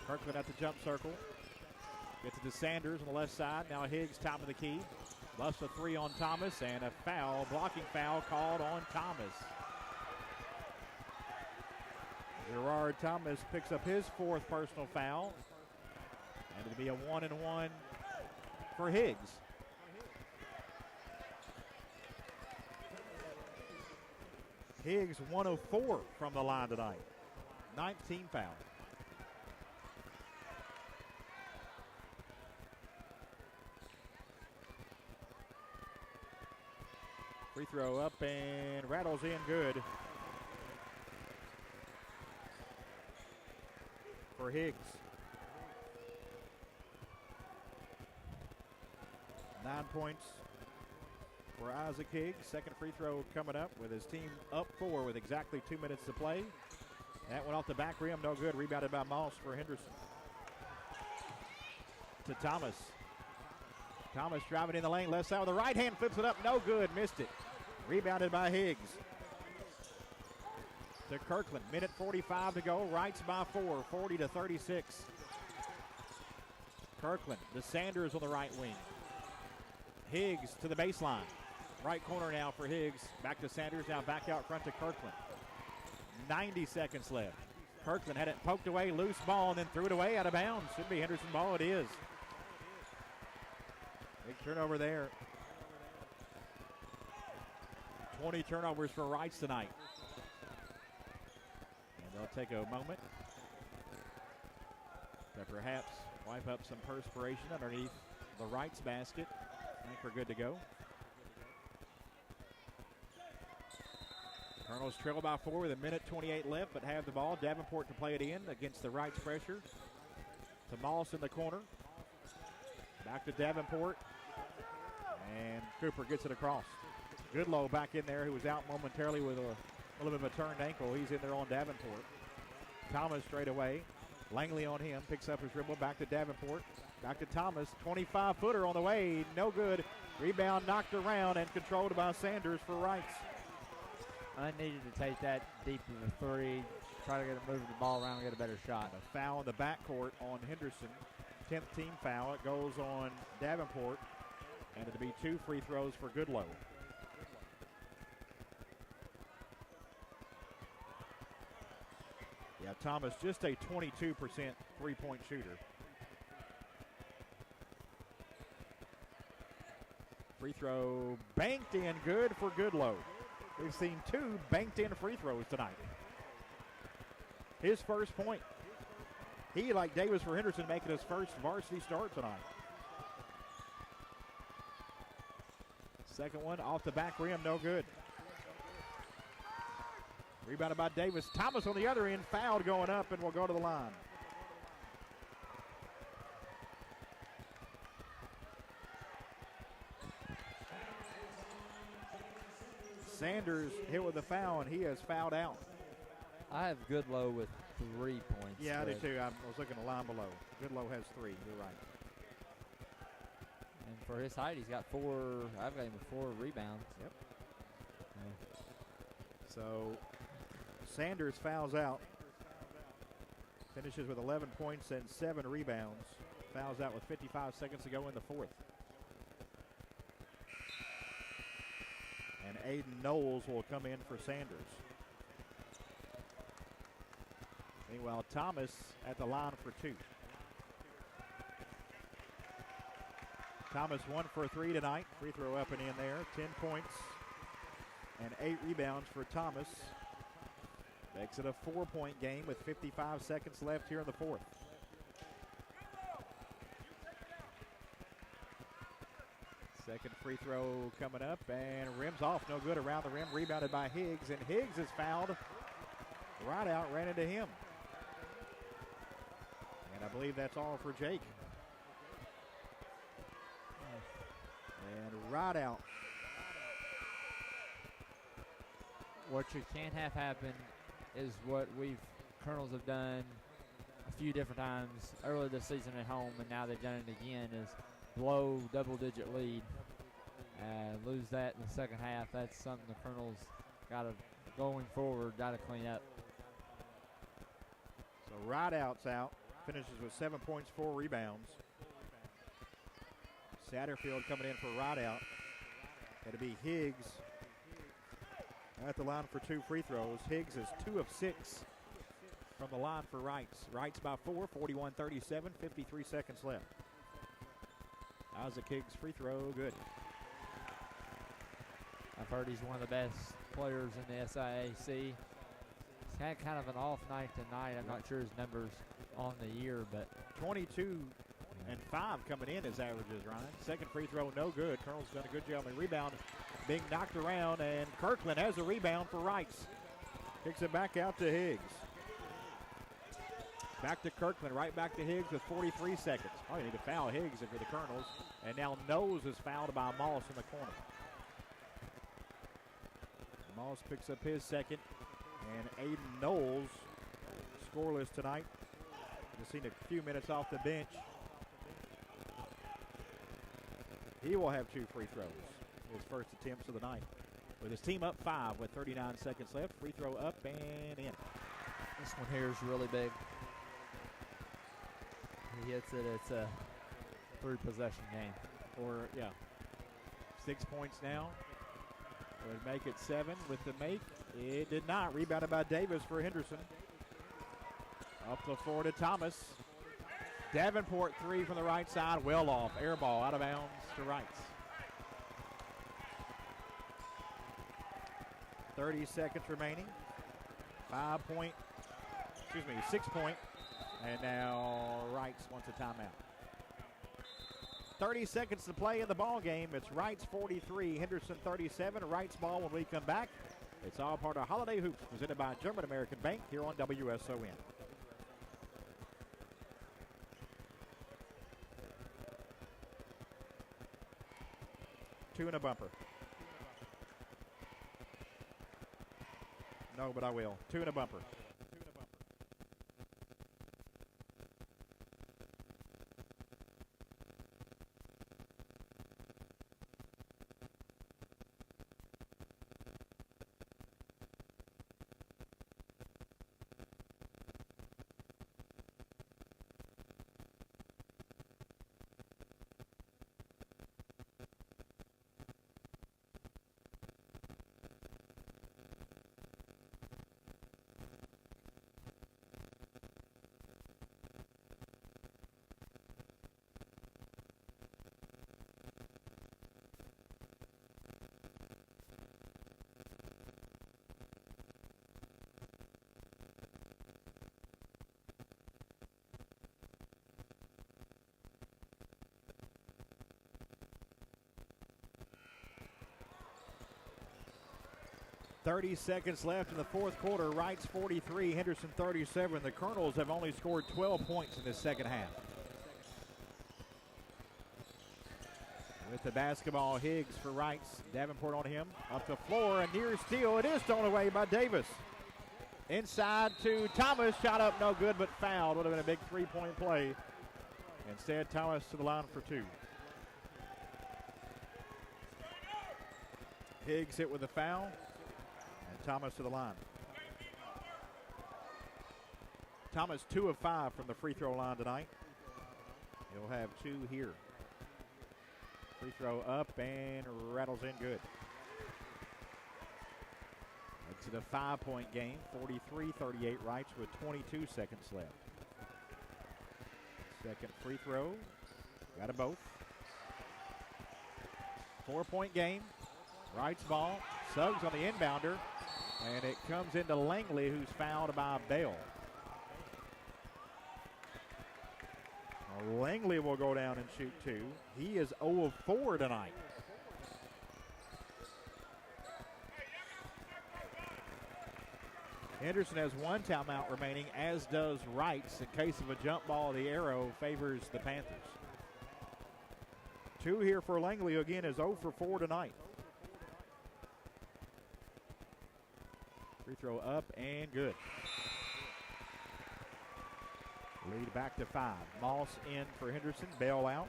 S1: Kirkland at the jump circle. Gets it to Sanders on the left side. Now Higgs top of the key. Busts a 3 on Thomas, and a foul, blocking foul called on Thomas. Gerard Thomas picks up his 4th personal foul. And it'll be a 1-1 for Higgs. Higgs 1 of 4 from the line tonight. 19 foul. Free throw up and rattles in good for Higgs. 9 points for Isaac Higgs. Second free throw coming up with his team up 4 with exactly 2 minutes to play. That went off the back rim, no good. Rebounded by Moss for Henderson. To Thomas. Thomas driving in the lane, left side with the right hand, flips it up, no good, missed it. Rebounded by Higgs. To Kirkland, minute 45 to go. Reitz by 4, 40-36. Kirkland to Sanders on the right wing. Higgs to the baseline. Right corner now for Higgs. Back to Sanders, now back out front to Kirkland. 90 seconds left. Kirkland had it poked away, loose ball, and then threw it away out of bounds. Should be Henderson ball, it is. Big turnover there. 20 turnovers for Reitz tonight. And they'll take a moment to perhaps wipe up some perspiration underneath the Reitz basket. I think we're good to go. Colonels trail by 4 with a minute 28 left, but have the ball. Davenport to play it in against the Reitz pressure. To Moss in the corner. Back to Davenport. And Cooper gets it across. Goodlow back in there, who was out momentarily with a little bit of a turned ankle. He's in there on Davenport. Thomas straight away. Langley on him, picks up his dribble, back to Davenport. Back to Thomas, 25-footer on the way, no good. Rebound knocked around and controlled by Sanders for Reitz.
S4: I needed to take that deep of a three, try to move the ball around and get a better shot.
S1: A foul in the backcourt on Henderson. 10th team foul. It goes on Davenport. And it'll be 2 free throws for Goodlow. Yeah, Thomas just a 22% three-point shooter. Free throw banked in, good for Goodlow. We've seen 2 banked in free throws tonight. His first point. He, like Davis for Henderson, making his first varsity start tonight. Second one off the back rim, no good. Rebounded by Davis. Thomas on the other end, fouled going up and will go to the line. Sanders hit with a foul, and he has fouled out.
S4: I have Goodlow with 3 points.
S1: Yeah, I do too. I was looking at the line below. Goodlow has 3. You're right.
S4: And for his height, he's got 4. I've got him with 4 rebounds.
S1: Yep. So Sanders fouls out. Finishes with 11 points and 7 rebounds. Fouls out with 55 seconds to go in the fourth. And Aiden Knowles will come in for Sanders. Meanwhile, Thomas at the line for 2. Thomas 1 for 3 tonight. Free throw up and in there. 10 points and 8 rebounds for Thomas. Makes it a 4-point game with 55 seconds left here in the fourth. Second free throw coming up and rims off. No good around the rim. Rebounded by Higgs, and Higgs is fouled. Right out, ran into him. And I believe that's all for Jake. And right out.
S4: What you can't have happen is what Colonels have done a few different times earlier this season at home, and now they've done it again, is blow double-digit lead. Lose that in the second half. That's something the Colonels going forward, got to clean up.
S1: So Rideout's out. Finishes with 7 points, 4 rebounds. Satterfield coming in for Rideout. It'll be Higgs at the line for 2 free throws. Higgs is 2 of 6 from the line for Reitz. Reitz by 4, 41-37, 53 seconds left. Isaac Higgs free throw, good.
S4: I've heard he's one of the best players in the SIAC. He's had kind of an off night tonight. I'm not sure his numbers on the year, but
S1: 22 and 5 coming in as averages, Ryan. Second free throw, no good. Colonel's done a good job. The rebound being knocked around, and Kirkland has a rebound for Reitz. Kicks it back out to Higgs. Back to Kirkland, right back to Higgs with 43 seconds. Oh, you need to foul Higgs if you're the Colonels. And now Knowles is fouled by Moss in the corner. Moss picks up his second, and Aiden Knowles scoreless tonight. Just seen a few minutes off the bench. He will have 2 free throws. His first attempts of the night. With his team up 5 with 39 seconds left. Free throw up and in.
S4: this one here is really big. He hits it, it's a 3-possession game.
S1: Or, yeah, 6 points now. Would make it 7 with the make. It did not. Rebounded by Davis for Henderson. Up the floor to Thomas. Davenport 3 from the right side. Well off. Air ball out of bounds to Reitz. 30 seconds remaining. 6 point. And now Reitz wants a timeout. 30 seconds to play in the ball game. It's Reitz 43, Henderson 37. Reitz ball when we come back. It's all part of Holiday Hoops presented by German American Bank here on WSON. 2 and a bumper. No, but I will. 2 and a bumper. .30 seconds left in the fourth quarter. Reitz 43, Henderson 37. The Colonels have only scored 12 points in this second half. With the basketball, Higgs for Reitz. Davenport on him. Up the floor, a near steal. It is thrown away by Davis. Inside to Thomas. Shot up, no good, but fouled. Would have been a big three-point play. Instead, Thomas to the line for 2. Higgs hit with a foul. Thomas to the line. Thomas 2 of 5 from the free throw line tonight. He'll have 2 here. Free throw up and rattles in good. It's a 5-point game. 43-38 Reitz with 22 seconds left. Second free throw. Got them both. 4-point game. Reitz ball. Suggs on the inbounder. And it comes into Langley, who's fouled by Bell. Langley will go down and shoot 2. He is 0 of 4 tonight. Henderson has 1 timeout remaining, as does Reitz. In case of a jump ball, the arrow favors the Panthers. 2 here for Langley, who again is 0 for 4 tonight. Free throw up and good. Lead back to 5. Moss in for Henderson. Bell out.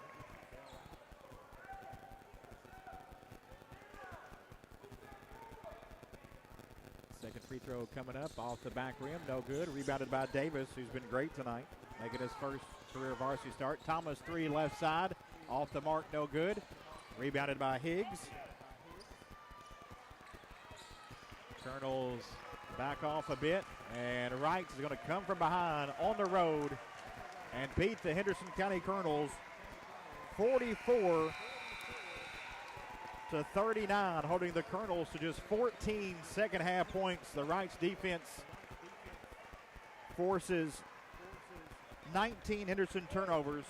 S1: Second free throw coming up off the back rim. No good. Rebounded by Davis, who's been great tonight. Making his first career varsity start. Thomas 3 left side. Off the mark. No good. Rebounded by Higgs. Colonels back off a bit, and Reitz is going to come from behind on the road and beat the Henderson County Colonels 44-39, holding the Colonels to just 14 second half points. The Reitz defense forces 19 Henderson turnovers.